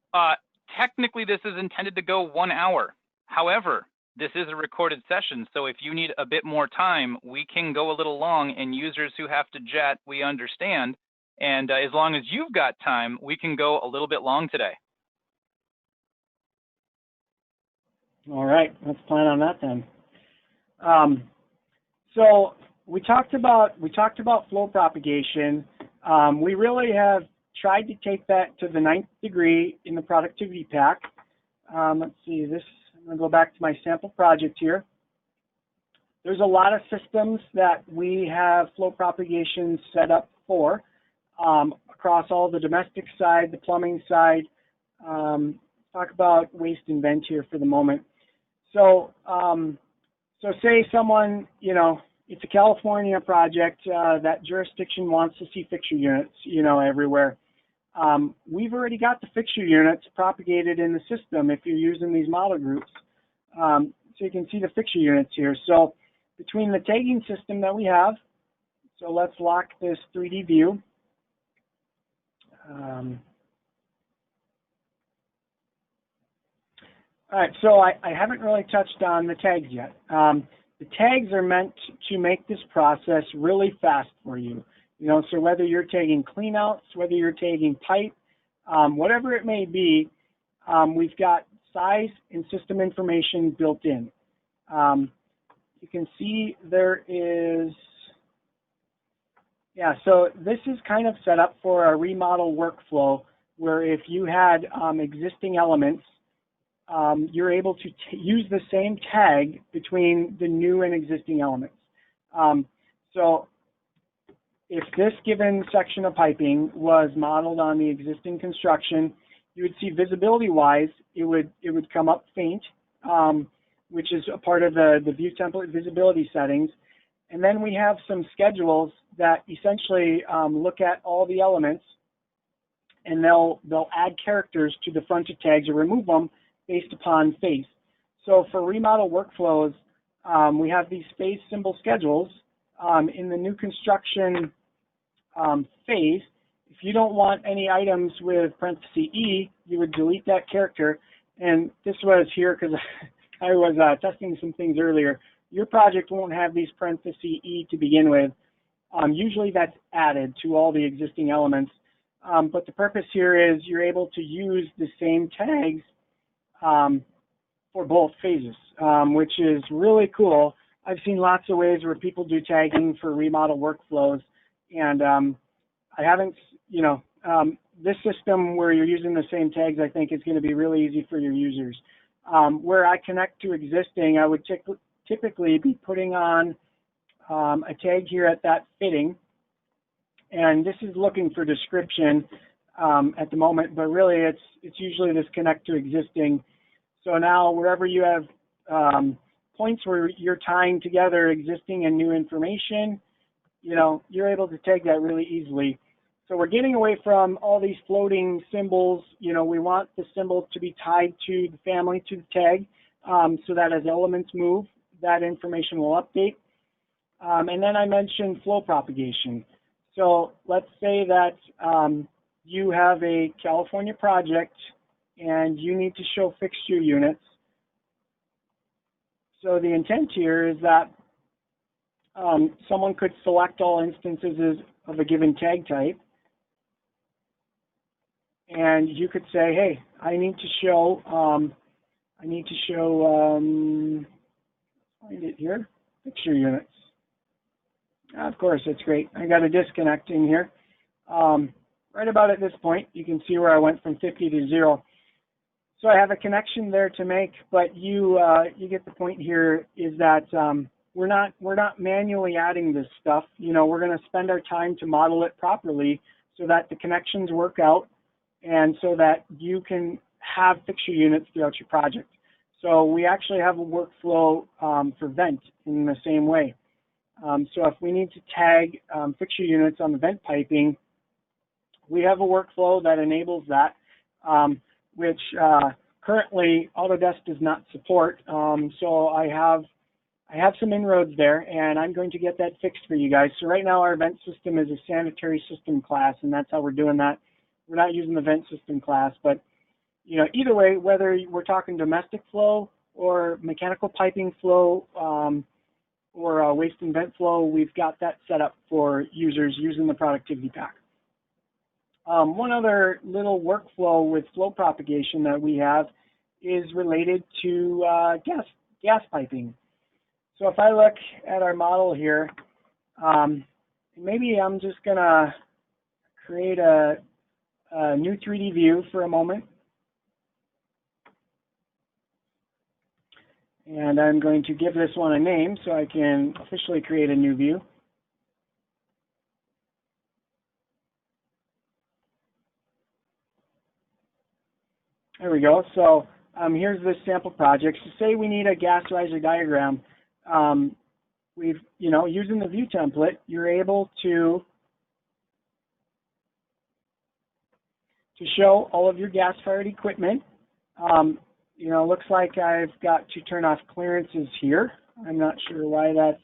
technically, this is intended to go 1 hour. However, this is a recorded session, so if you need a bit more time, we can go a little long, and users who have to jet, we understand. And as long as you've got time, we can go a little bit long today. All right, let's plan on that then. So we talked about flow propagation. We really have tried to take that to the 9th degree in the productivity pack. Let's see this. I'm going to go back to my sample project here. There's a lot of systems that we have flow propagation set up for across all the domestic side, the plumbing side. Talk about waste and vent here for the moment. So, so say someone, you know, it's a California project, that jurisdiction wants to see fixture units, you know, everywhere. We've already got the fixture units propagated in the system if you're using these model groups. So you can see the fixture units here. So between the tagging system that we have, so let's lock this 3D view. All right, so I haven't really touched on the tags yet. The tags are meant to make this process really fast for you. You know, so whether you're tagging cleanouts, whether you're tagging pipe, whatever it may be, we've got size and system information built in. You can see there is, yeah, so this is kind of set up for a remodel workflow where if you had existing elements, you're able to use the same tag between the new and existing elements. So if this given section of piping was modeled on the existing construction, you would see visibility-wise, it would come up faint, which is a part of the view template visibility settings. And then we have some schedules that essentially look at all the elements, and they'll add characters to the front of tags or remove them based upon phase. So for remodel workflows, we have these phase symbol schedules. In the new construction phase, if you don't want any items with parenthesis E, you would delete that character. And this was here because I was testing some things earlier. Your project won't have these parenthesis E to begin with. Usually that's added to all the existing elements. But the purpose here is you're able to use the same tags for both phases, which is really cool. I've seen lots of ways where people do tagging for remodel workflows, and I haven't, you know, this system where you're using the same tags, I think is going to be really easy for your users. Where I connect to existing, I would typically be putting on a tag here at that fitting, and this is looking for description at the moment, but really it's usually this connect to existing. So now wherever you have points where you're tying together existing and new information, you know, you're able to tag that really easily. So we're getting away from all these floating symbols. You know, we want the symbol to be tied to the family, to the tag, so that as elements move, that information will update. And then I mentioned flow propagation. So let's say that you have a California project and you need to show fixture units. So the intent here is that someone could select all instances of a given tag type, and you could say, hey, I need to show, find it here, fixture units. Of course, that's great. I got a disconnect in here. Right about at this point, you can see where I went from 50 to 0. So I have a connection there to make, but you get the point here is that we're not manually adding this stuff. You know, we're going to spend our time to model it properly so that the connections work out and so that you can have fixture units throughout your project. So we actually have a workflow for vent in the same way. So if we need to tag fixture units on the vent piping, we have a workflow that enables that, which currently Autodesk does not support. So I have some inroads there, and I'm going to get that fixed for you guys. So right now our vent system is a sanitary system class, and that's how we're doing that. We're not using the vent system class, but you know, either way, whether we're talking domestic flow or mechanical piping flow or waste and vent flow, we've got that set up for users using the Productivity Pack. One other little workflow with flow propagation that we have is related to gas piping. So if I look at our model here, maybe I'm just going to create a new 3D view for a moment. And I'm going to give this one a name so I can officially create a new view. There we go. So here's this sample project. So say we need a gas riser diagram. Using the view template, you're able to show all of your gas-fired equipment. Looks like I've got to turn off clearances here. I'm not sure why that's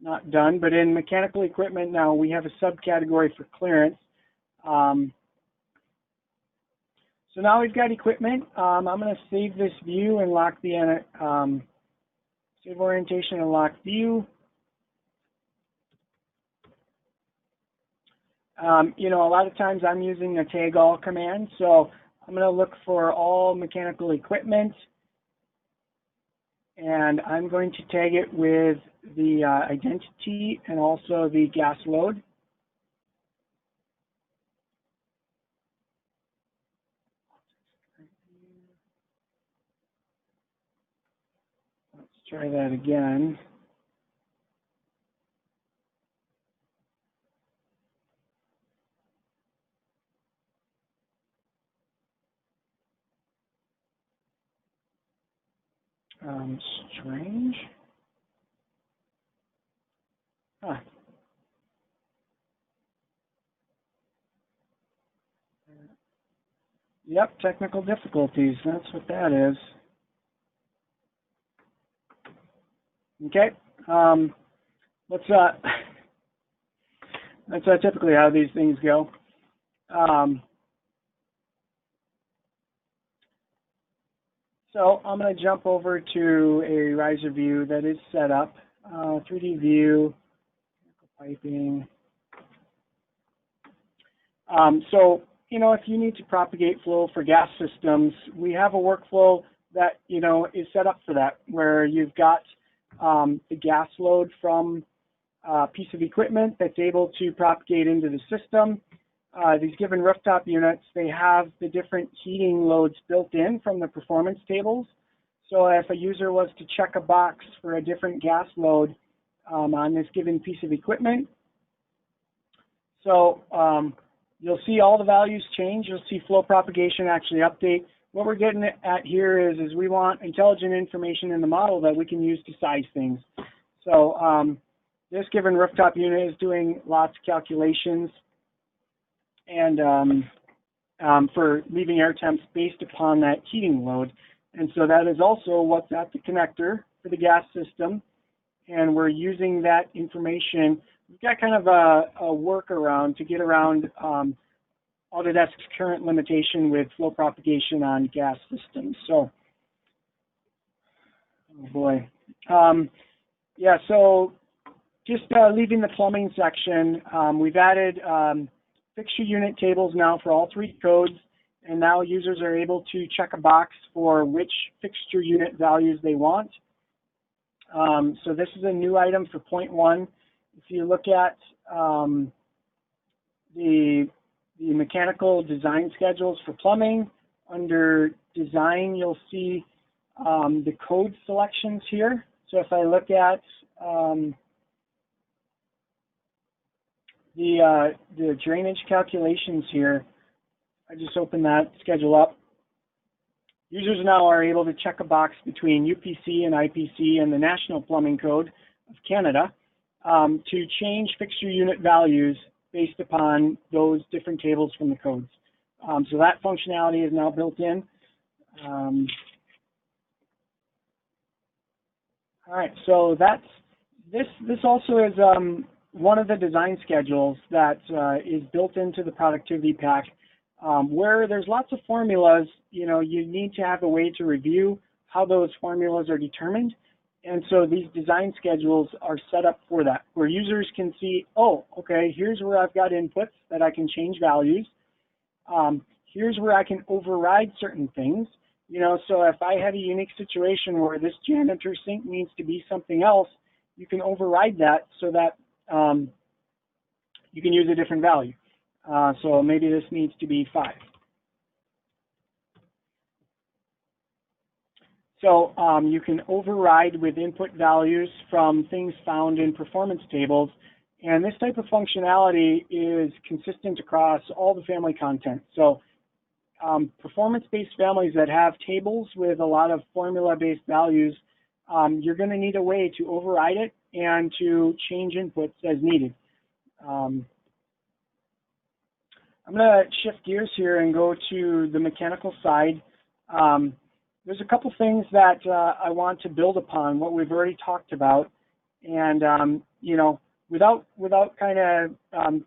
not done, but in mechanical equipment now we have a subcategory for clearance. So now we've got equipment. I'm going to save this view and lock the save orientation and lock view. A lot of times I'm using the tag all command, so I'm going to look for all mechanical equipment, and I'm going to tag it with the identity and also the gas load. Let's try that again. Strange. Huh. Yep, technical difficulties. That's what that is. Okay. That's typically how these things go. So I'm going to jump over to a riser view that is set up. 3D view, piping. If you need to propagate flow for gas systems, we have a workflow that, is set up for that, where you've got the gas load from a piece of equipment that's able to propagate into the system. These given rooftop units, they have the different heating loads built in from the performance tables. So if a user was to check a box for a different gas load on this given piece of equipment, so you'll see all the values change. You'll see flow propagation actually update. What we're getting at here is we want intelligent information in the model that we can use to size things. So this given rooftop unit is doing lots of calculations and for leaving air temps based upon that heating load. And so that is also what's at the connector for the gas system. And we're using that information. We've got kind of a workaround to get around Autodesk's current limitation with flow propagation on gas systems. So, oh boy. So just leaving the plumbing section, we've added fixture unit tables now for all three codes, and now users are able to check a box for which fixture unit values they want. So this is a new item for point 1. If you look at the mechanical design schedules for plumbing, under design you'll see the code selections here. So if I look at the drainage calculations here, I just open that schedule up. Users now are able to check a box between UPC and IPC and the National Plumbing Code of Canada to change fixture unit values based upon those different tables from the codes. So that functionality is now built in. All right, so this also is one of the design schedules that is built into the Productivity Pack, where there's lots of formulas. You know, you need to have a way to review how those formulas are determined. And so these design schedules are set up for that, where users can see, oh, okay, here's where I've got inputs that I can change values. Here's where I can override certain things. You know, so if I had a unique situation where this janitor sink needs to be something else, you can override that so that you can use a different value. So maybe this needs to be 5. So you can override with input values from things found in performance tables. And this type of functionality is consistent across all the family content. So performance-based families that have tables with a lot of formula-based values, you're going to need a way to override it and to change inputs as needed. I'm going to shift gears here and go to the mechanical side. There's a couple things that I want to build upon what we've already talked about, and you know, without kind of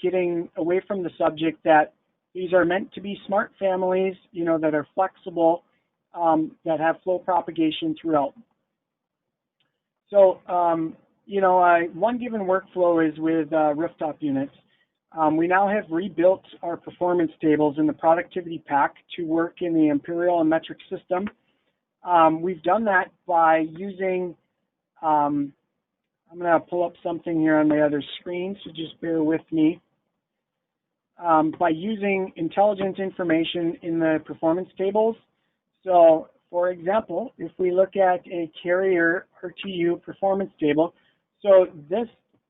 getting away from the subject that these are meant to be smart families, you know, that are flexible, that have flow propagation throughout. So, you know, one given workflow is with rooftop units. We now have rebuilt our performance tables in the Productivity Pack to work in the imperial and metric system. We've done that by using, I'm going to pull up something here on my other screen, so just bear with me. By using intelligent information in the performance tables. So, for example, if we look at a carrier RTU performance table, so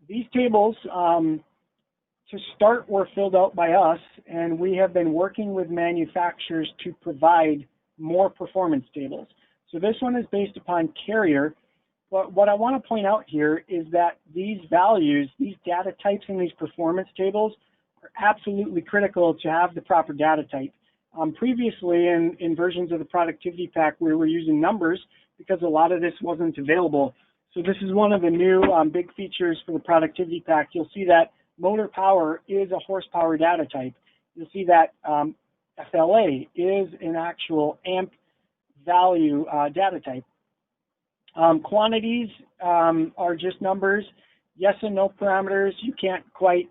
these tables to start were filled out by us, and we have been working with manufacturers to provide more performance tables. So this one is based upon carrier, but what I want to point out here is that these values, these data types in these performance tables are absolutely critical to have the proper data type. Previously in versions of the Productivity Pack, we were using numbers because a lot of this wasn't available. So this is one of the new big features for the Productivity Pack. You'll see that motor power is a horsepower data type. You'll see that FLA is an actual amp value data type. Quantities are just numbers. Yes and no parameters. You can't quite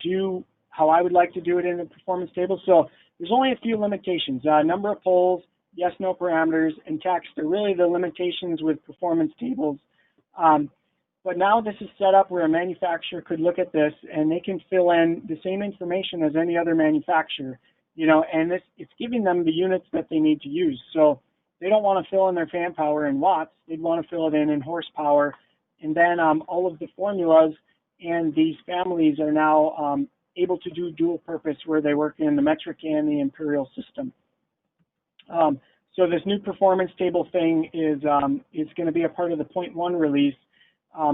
do how I would like to do it in the performance table. So there's only a few limitations. Number of poles, yes, no parameters, and text are really the limitations with performance tables. But now this is set up where a manufacturer could look at this and they can fill in the same information as any other manufacturer, you know, and it's giving them the units that they need to use. So they don't want to fill in their fan power in watts. They'd want to fill it in horsepower. And then all of the formulas and these families are now able to do dual purpose where they work in the metric and the imperial system. So this new performance table thing is going to be a part of the 0.1 release,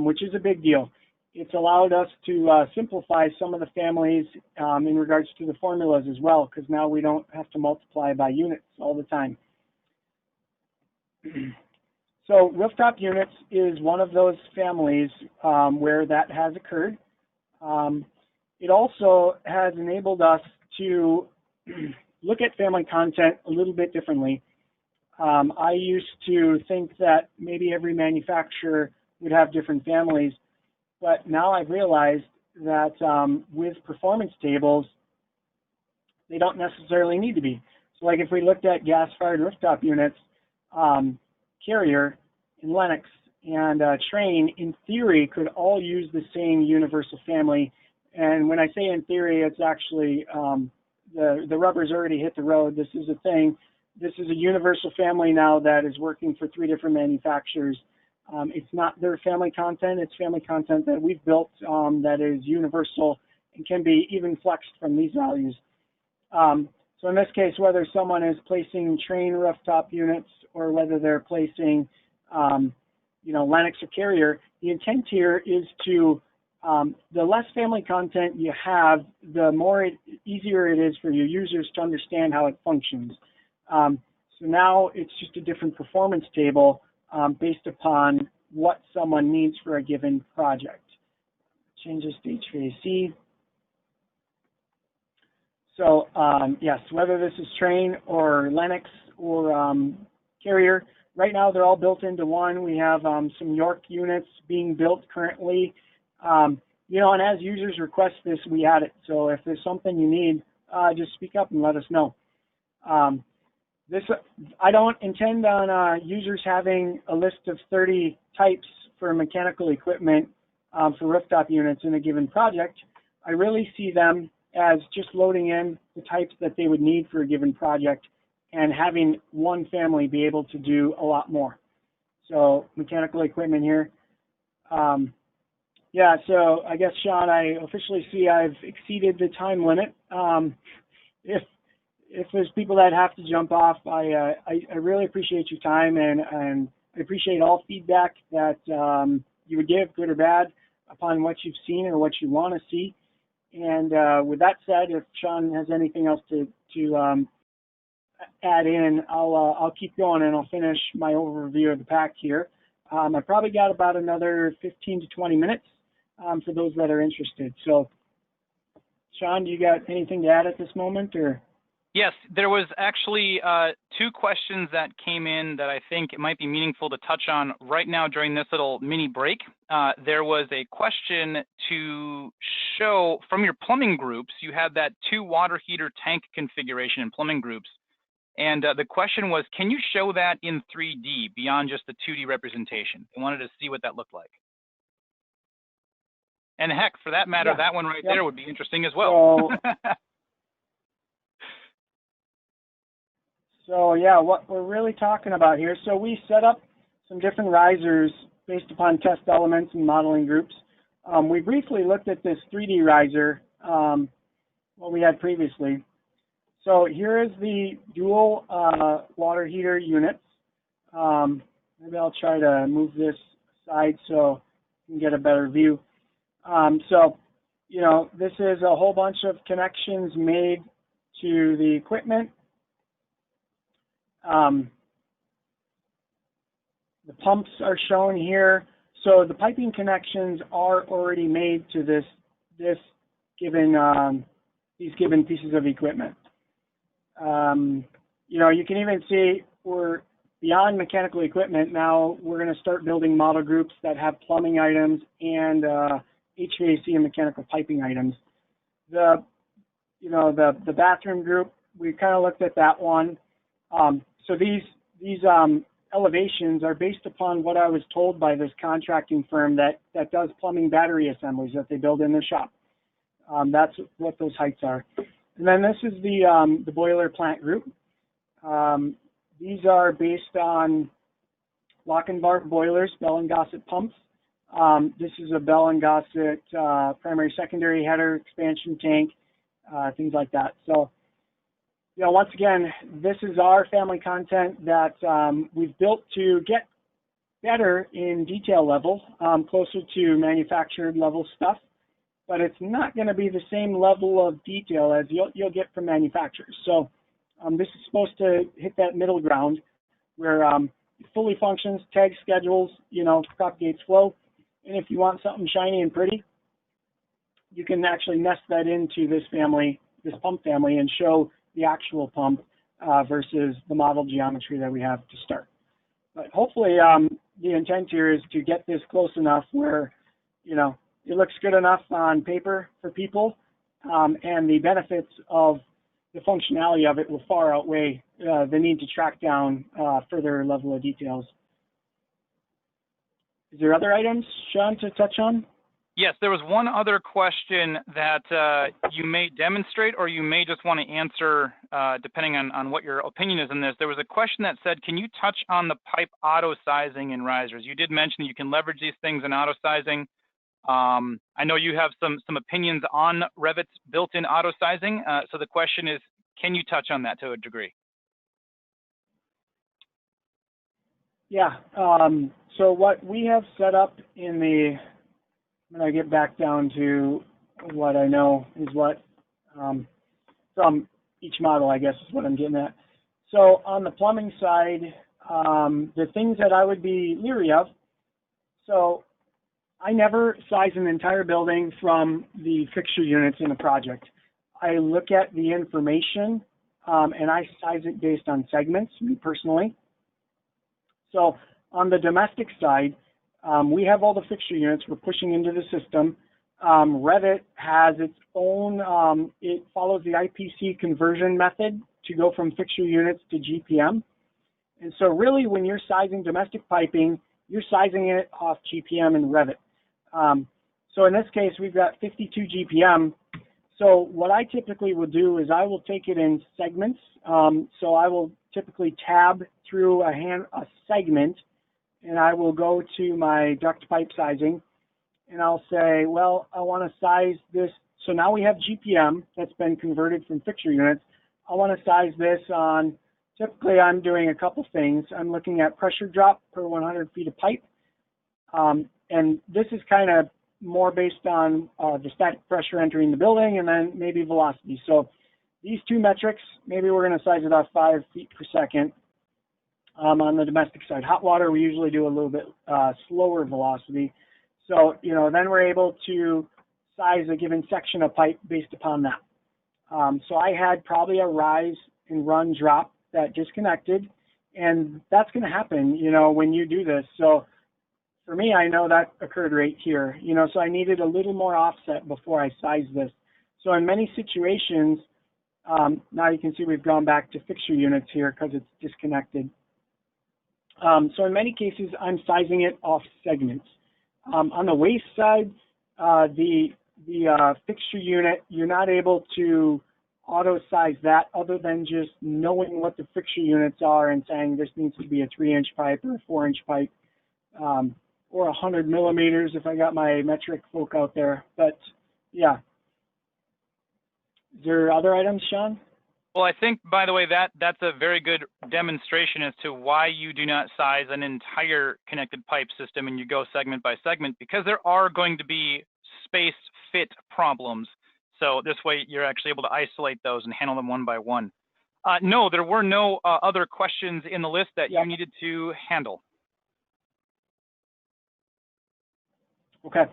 which is a big deal. It's allowed us to simplify some of the families in regards to the formulas as well, because now we don't have to multiply by units all the time. So rooftop units is one of those families where that has occurred. It also has enabled us to look at family content a little bit differently. I used to think that maybe every manufacturer would have different families, but now I've realized that with performance tables, they don't necessarily need to be. So like if we looked at gas-fired rooftop units, Carrier and Lennox and Train, in theory, could all use the same universal family. And when I say in theory, it's actually the rubber's already hit the road. This is a thing. This is a universal family now that is working for 3 different manufacturers. It's not their family content. It's family content that we've built that is universal and can be even flexed from these values. So in this case, whether someone is placing Trane rooftop units or whether they're placing, Lennox or Carrier, the intent here is to, the less family content you have, the more easier it is for your users to understand how it functions. So now it's just a different performance table based upon what someone needs for a given project. Change this to HVAC. So yes, whether this is Trane or Lennox or Carrier, right now they're all built into one. We have some York units being built currently. And as users request this, we add it. So if there's something you need, just speak up and let us know. I don't intend on users having a list of 30 types for mechanical equipment for rooftop units in a given project. I really see them as just loading in the types that they would need for a given project and having one family be able to do a lot more. So mechanical equipment here. Yeah, so I guess, Sean, I officially see I've exceeded the time limit. If there's people that have to jump off, I really appreciate your time, and I appreciate all feedback that you would give, good or bad, upon what you've seen or what you want to see. And with that said, if Sean has anything else to add in, I'll keep going and I'll finish my overview of the pack here. I probably got about another 15 to 20 minutes for those that are interested. So, Sean, do you got anything to add at this moment, or? Yes, there was actually 2 questions that came in that I think it might be meaningful to touch on right now during this little mini break. There was a question to show from your plumbing groups, you had that 2 water heater tank configuration in plumbing groups. And the question was, can you show that in 3D beyond just the 2D representation? I wanted to see what that looked like. And heck, for that matter, that one right there would be interesting as well. So yeah, what we're really talking about here, so we set up some different risers based upon test elements and modeling groups. We briefly looked at this 3D riser, what we had previously. So here is the dual water heater units. Maybe I'll try to move this aside so you can get a better view. This is a whole bunch of connections made to the equipment. The pumps are shown here. So the piping connections are already made to these given pieces of equipment. You can even see we're beyond mechanical equipment. Now we're going to start building model groups that have plumbing items and HVAC and mechanical piping items. The bathroom group, we kind of looked at that one. So these elevations are based upon what I was told by this contracting firm that does plumbing battery assemblies that they build in their shop. That's what those heights are. And then this is the boiler plant group. These are based on lock and bar boilers, Bell and Gossett pumps. This is a Bell and Gossett primary secondary header expansion tank, things like that. So, once again, this is our family content that we've built to get better in detail level, closer to manufactured level stuff, but it's not going to be the same level of detail as you'll get from manufacturers. So this is supposed to hit that middle ground where it fully functions, tags schedules, propagates flow, and if you want something shiny and pretty, you can actually nest that into this family, this pump family, and show the actual pump versus the model geometry that we have to start. But hopefully the intent here is to get this close enough where, it looks good enough on paper for people, and the benefits of the functionality of it will far outweigh the need to track down further level of details. Is there other items, Sean, to touch on? Yes, there was one other question that you may demonstrate or you may just want to answer depending on what your opinion is in this. There was a question that said, can you touch on the pipe auto sizing in risers? You did mention that you can leverage these things in auto sizing. I know you have some opinions on Revit's built-in auto sizing. So the question is, can you touch on that to a degree? Yeah. So what we have set up in the, when I get back down to what I know is what from each model, I guess is what I'm getting at. So on the plumbing side, the things that I would be leery of, so I never size an entire building from the fixture units in a project. I look at the information and I size it based on segments, me personally. So on the domestic side, we have all the fixture units we're pushing into the system. Revit has its own, it follows the IPC conversion method to go from fixture units to GPM. And so really when you're sizing domestic piping, you're sizing it off GPM and Revit. So in this case, we've got 52 GPM. So what I typically will do is I will take it in segments. So I will typically tab through a segment, and I will go to my duct pipe sizing, and I'll say, well, I want to size this. So now we have GPM that's been converted from fixture units. I want to size this on, typically I'm doing a couple things. I'm looking at pressure drop per 100 feet of pipe. And this is kind of more based on the static pressure entering the building and then maybe velocity. So these two metrics, maybe we're going to size it off 5 feet per second. On the domestic side, hot water, we usually do a little bit slower velocity. So, you know, then we're able to size a given section of pipe based upon that. So I had probably a rise and run drop that disconnected, and that's going to happen, you know, when you do this. So for me, I know that occurred right here, you know, so I needed a little more offset before I sized this. So in many situations, now you can see we've gone back to fixture units here because it's disconnected. So in many cases, I'm sizing it off segments. On the waste side, the fixture unit, you're not able to auto size that other than just knowing what the fixture units are and saying this needs to be a 3-inch pipe or a 4-inch pipe, or 100 millimeters if I got my metric folk out there. But yeah. Is there other items, Sean? Well, I think, by the way, that's a very good demonstration as to why you do not size an entire connected pipe system and you go segment by segment, because there are going to be space fit problems. So this way you're actually able to isolate those and handle them one by one. No, there were no other questions in the list that you needed to handle. Okay.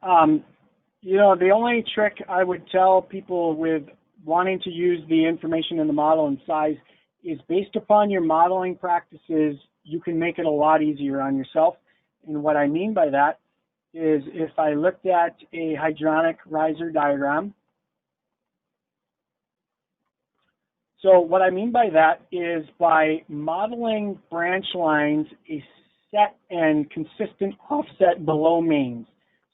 You know, the only trick I would tell people with wanting to use the information in the model and size is based upon your modeling practices, you can make it a lot easier on yourself. And what I mean by that is if I looked at a hydronic riser diagram, so what I mean by that is by modeling branch lines, a set and consistent offset below mains.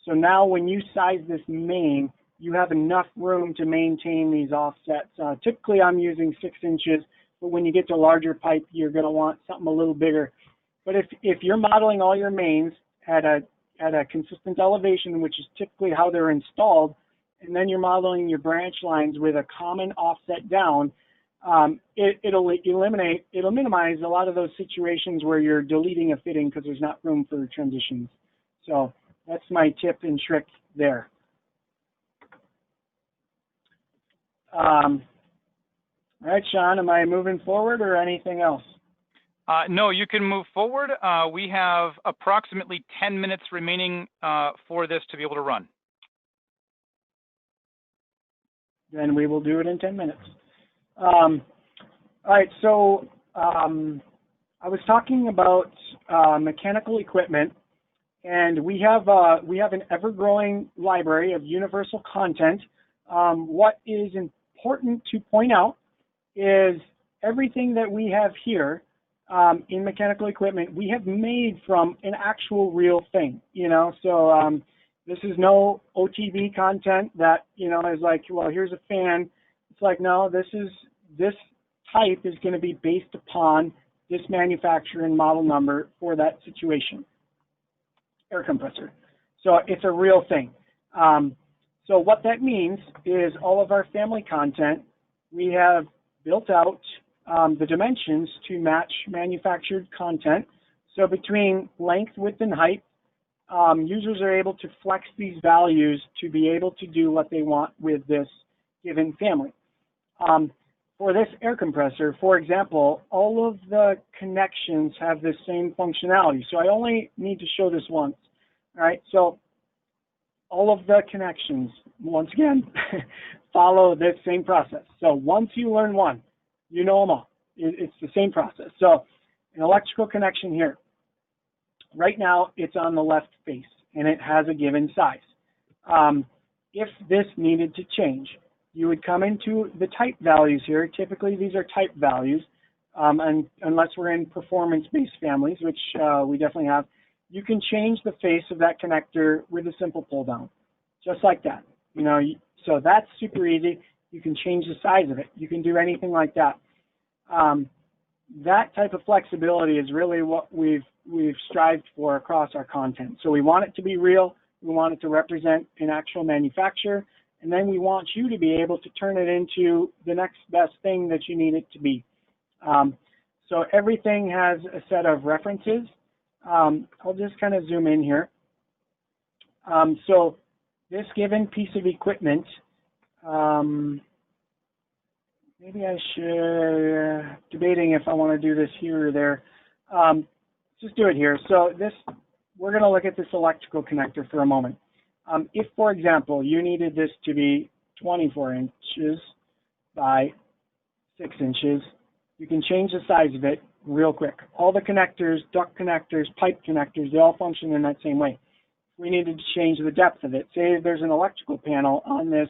So now when you size this main, you have enough room to maintain these offsets. Typically I'm using 6 inches, but when you get to larger pipe, you're going to want something a little bigger. But if you're modeling all your mains at a consistent elevation, which is typically how they're installed, and then you're modeling your branch lines with a common offset down, it'll minimize a lot of those situations where you're deleting a fitting because there's not room for transitions. So that's my tip and trick there. All right, Sean, am I moving forward or anything else? No, you can move forward. We have approximately 10 minutes remaining for this to be able to run. Then we will do it in 10 minutes. All right, so I was talking about mechanical equipment, and we have an ever-growing library of universal content. What is important to point out is everything that we have here in mechanical equipment, we have made from an actual real thing, you know, so this is no OTB content that, you know, is like, well, here's a fan. It's like, no, this type is going to be based upon this manufacturer and model number for that situation. Air compressor. So it's a real thing. So what that means is all of our family content, we have built out the dimensions to match manufactured content. So between length, width, and height, users are able to flex these values to be able to do what they want with this given family. For this air compressor, for example, all of the connections have the same functionality. So I only need to show this once. All right, so all of the connections, once again, follow this same process. So once you learn one, you know them all. It's the same process. So an electrical connection here. Right now, it's on the left face, and it has a given size. If this needed to change, you would come into the type values here. Typically, these are type values, and unless we're in performance-based families, which we definitely have, you can change the face of that connector with a simple pull-down, just like that. You know, so that's super easy. You can change the size of it. You can do anything like that. That type of flexibility is really what we've strived for across our content. So we want it to be real. We want it to represent an actual manufacturer. And then we want you to be able to turn it into the next best thing that you need it to be. So everything has a set of references. I'll just kind of zoom in here. So this given piece of equipment, maybe I should, debating if I want to do this here or there. Just do it here. So this, we're going to look at this electrical connector for a moment. If, for example, you needed this to be 24 inches by 6 inches, you can change the size of it real quick. All the connectors, duct connectors, pipe connectors, they all function in that same way. We needed to change the depth of it. Say there's an electrical panel on this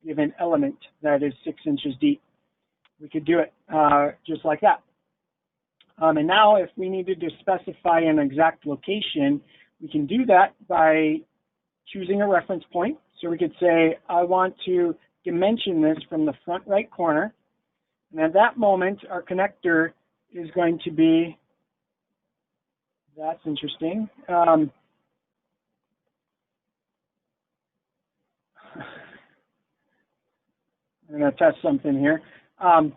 given element that is 6 inches deep. We could do it just like that. And now if we needed to specify an exact location, we can do that by choosing a reference point. So we could say, I want to dimension this from the front right corner. And at that moment, our connector is going to be, that's interesting. I'm going to test something here. I'm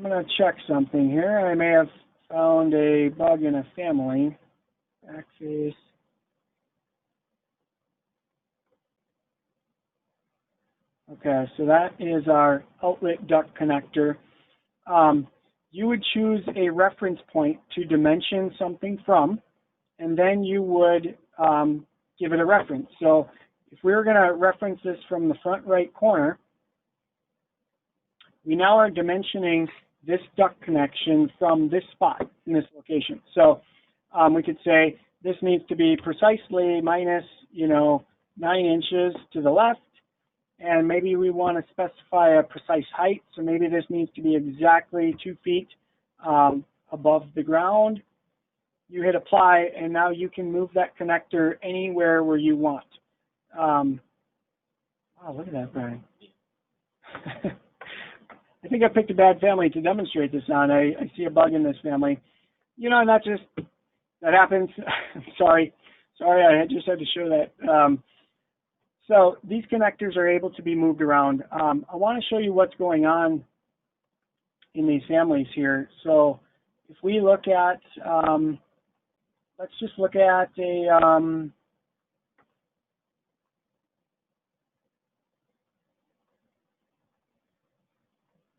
going to check something here. I may have found a bug in a family. Backface. Okay, so that is our outlet duct connector. You would choose a reference point to dimension something from, and then you would give it a reference. So if we were going to reference this from the front right corner, we now are dimensioning this duct connection from this spot in this location. So we could say this needs to be precisely minus, 9 inches to the left, and maybe we want to specify a precise height. So maybe this needs to be exactly 2 feet above the ground. You hit apply, and now you can move that connector anywhere where you want. Wow, look at that, Brian. I think I picked a bad family to demonstrate this on. I see a bug in this family. And that happens. Sorry, I just had to show that. So these connectors are able to be moved around. I want to show you what's going on in these families here. So if we look at, let's just look at a,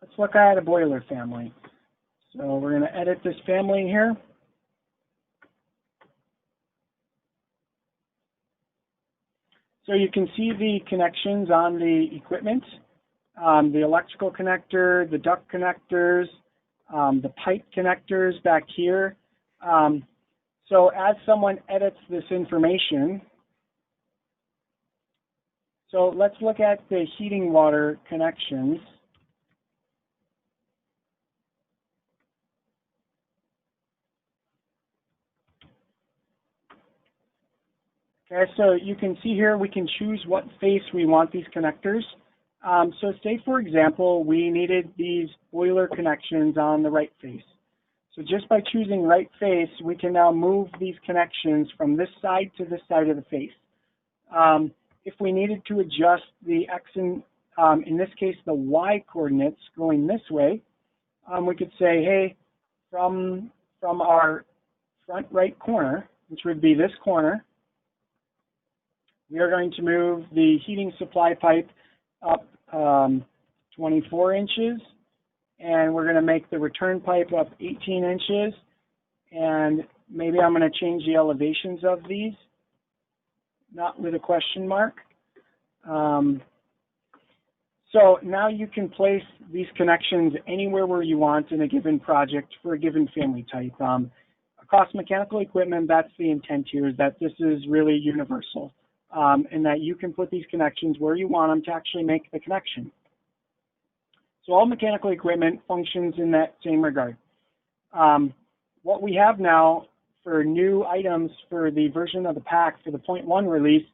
let's look at a boiler family. So we're going to edit this family here. So you can see the connections on the equipment, the electrical connector, the duct connectors, the pipe connectors back here. So as someone edits this information, so let's look at the heating water connections. Okay, so you can see here we can choose what face we want these connectors. So say, for example, we needed these boiler connections on the right face. So just by choosing right face, we can now move these connections from this side to this side of the face. if we needed to adjust the X and, in this case, the Y coordinates going this way, we could say, hey, from our front right corner, which would be this corner, we are going to move the heating supply pipe up 24 inches, and we're going to make the return pipe up 18 inches, and maybe I'm going to change the elevations of these, not with a question mark. So now you can place these connections anywhere where you want in a given project for a given family type. Across mechanical equipment, that's the intent here, is that this is really universal, and that you can put these connections where you want them to actually make the connection. So all mechanical equipment functions in that same regard. What we have now for new items for the version of the pack for the 0.1 release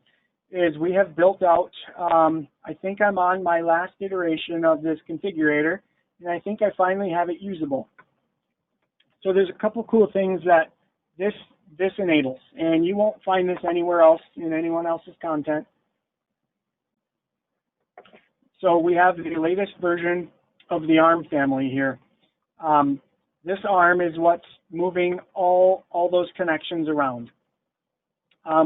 is we have built out, I think I'm on my last iteration of this configurator, and I think I finally have it usable. So there's a couple cool things that this enables, and you won't find this anywhere else in anyone else's content. So we have the latest version of the ARM family here. This ARM is what's moving all those connections around.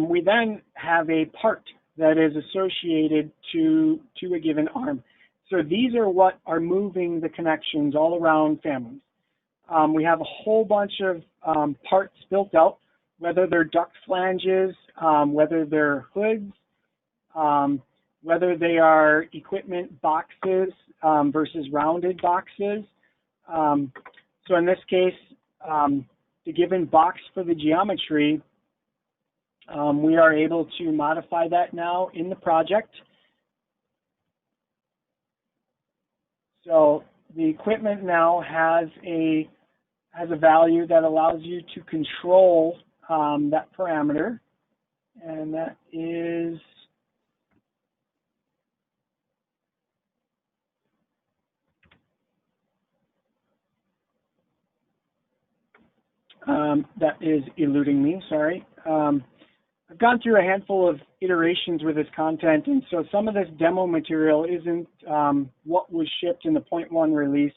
We then have a part that is associated to a given ARM. So these are what are moving the connections all around families. We have a whole bunch of parts built out, whether they're duct flanges, whether they're hoods, whether they are equipment boxes versus rounded boxes. So in this case, the given box for the geometry, we are able to modify that now in the project. So the equipment now has a value that allows you to control that parameter, and that is eluding me, sorry. I've gone through a handful of iterations with this content, and so some of this demo material isn't what was shipped in the 0.1 release,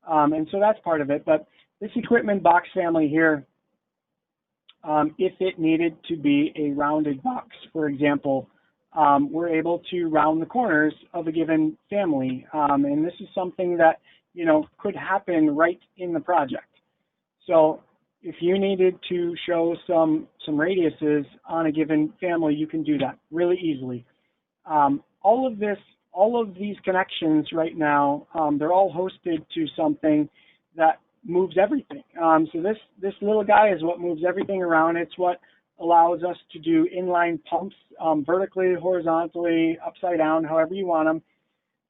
and so that's part of it. But this equipment box family here, if it needed to be a rounded box, for example, we're able to round the corners of a given family, and this is something that, you know, could happen right in the project. So if you needed to show some radiuses on a given family, you can do that really easily. All of these connections right now, they're all hosted to something that moves everything. So this little guy is what moves everything around. It's what allows us to do inline pumps vertically, horizontally, upside down, however you want them.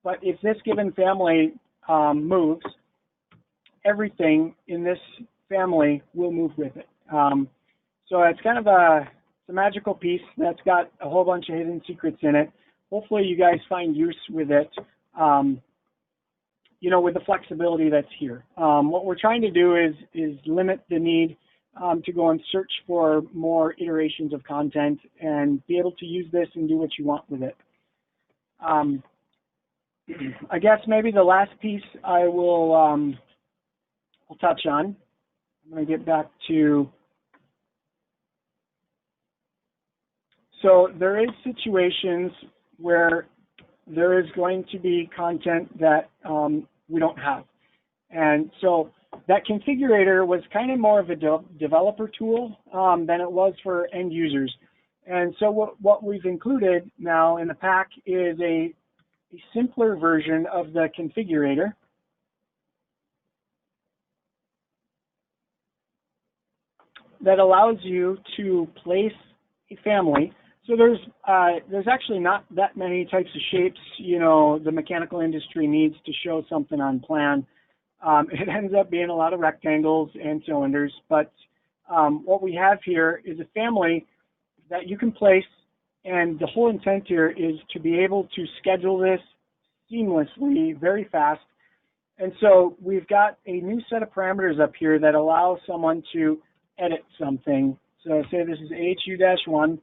But if this given family moves, everything in this family will move with it. So it's kind of a magical piece that's got a whole bunch of hidden secrets in it. Hopefully you guys find use with it, you know, with the flexibility that's here. What we're trying to do is limit the need to go and search for more iterations of content and be able to use this and do what you want with it. I guess maybe the last piece I will touch on. I'm going to get back to, so there is situations where there is going to be content that we don't have. And so that configurator was kind of more of a developer tool than it was for end users. And so what we've included now in the pack is a simpler version of the configurator. That allows you to place a family. So there's actually not that many types of shapes, you know, the mechanical industry needs to show something on plan. It ends up being a lot of rectangles and cylinders, but what we have here is a family that you can place, and the whole intent here is to be able to schedule this seamlessly, very fast. And so we've got a new set of parameters up here that allow someone to edit something. So say this is AHU-1.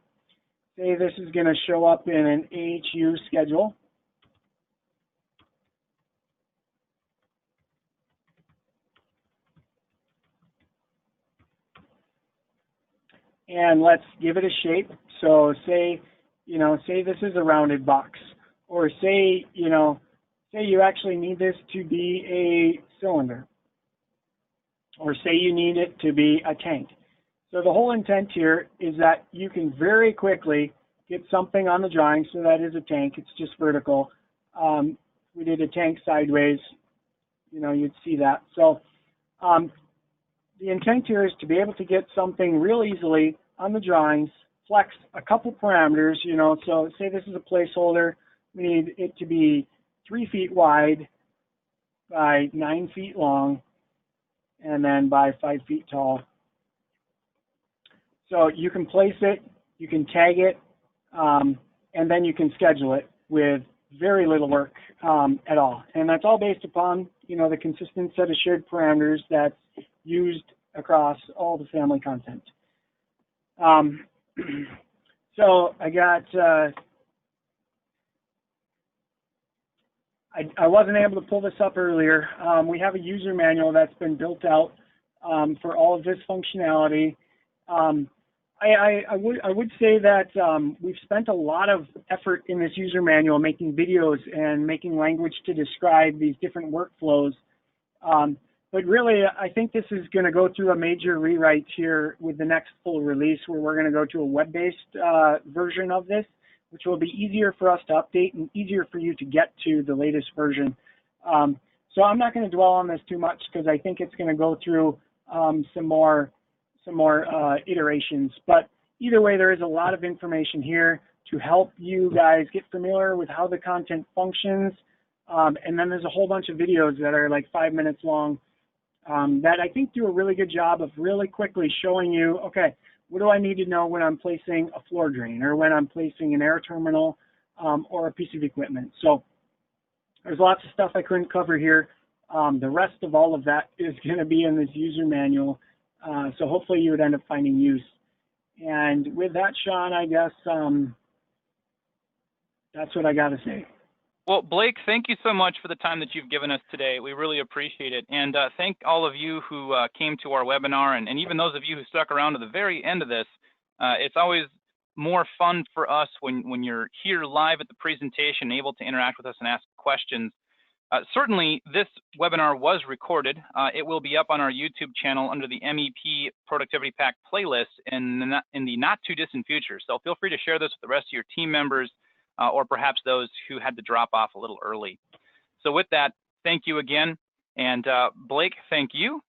say this is going to show up in an AHU schedule. And let's give it a shape. So say, say this is a rounded box, or say you actually need this to be a cylinder, or say you need it to be a tank. So the whole intent here is that you can very quickly get something on the drawing. So that is a tank, it's just vertical. We did a tank sideways, you'd see that. So the intent here is to be able to get something real easily on the drawings, flex a couple parameters, so say this is a placeholder, we need it to be 3 feet wide by 9 feet long, and then by 5 feet tall. So you can place it, you can tag it, and then you can schedule it with very little work at all. And that's all based upon, the consistent set of shared parameters that's used across all the family content. So I got, I wasn't able to pull this up earlier. We have a user manual that's been built out for all of this functionality. I would say that we've spent a lot of effort in this user manual making videos and making language to describe these different workflows. But really, I think this is going to go through a major rewrite here with the next full release, where we're going to go to a web-based version of this, which will be easier for us to update and easier for you to get to the latest version. So I'm not going to dwell on this too much because I think it's going to go through some more iterations. But either way, there is a lot of information here to help you guys get familiar with how the content functions. And then there's a whole bunch of videos that are like 5 minutes long that I think do a really good job of really quickly showing you, okay, what do I need to know when I'm placing a floor drain or when I'm placing an air terminal or a piece of equipment. So there's lots of stuff I couldn't cover here. The rest of all of that is going to be in this user manual. So hopefully you would end up finding use. And with that, Sean, I guess that's what I got to say. Well, Blake, thank you so much for the time that you've given us today. We really appreciate it. And thank all of you who came to our webinar, and even those of you who stuck around to the very end of this. It's always more fun for us when you're here live at the presentation, able to interact with us and ask questions. Certainly, this webinar was recorded. It will be up on our YouTube channel under the MEP Productivity Pack playlist in the not too distant future. So feel free to share this with the rest of your team members, or perhaps those who had to drop off a little early. So with that, thank you again. And Blake, thank you.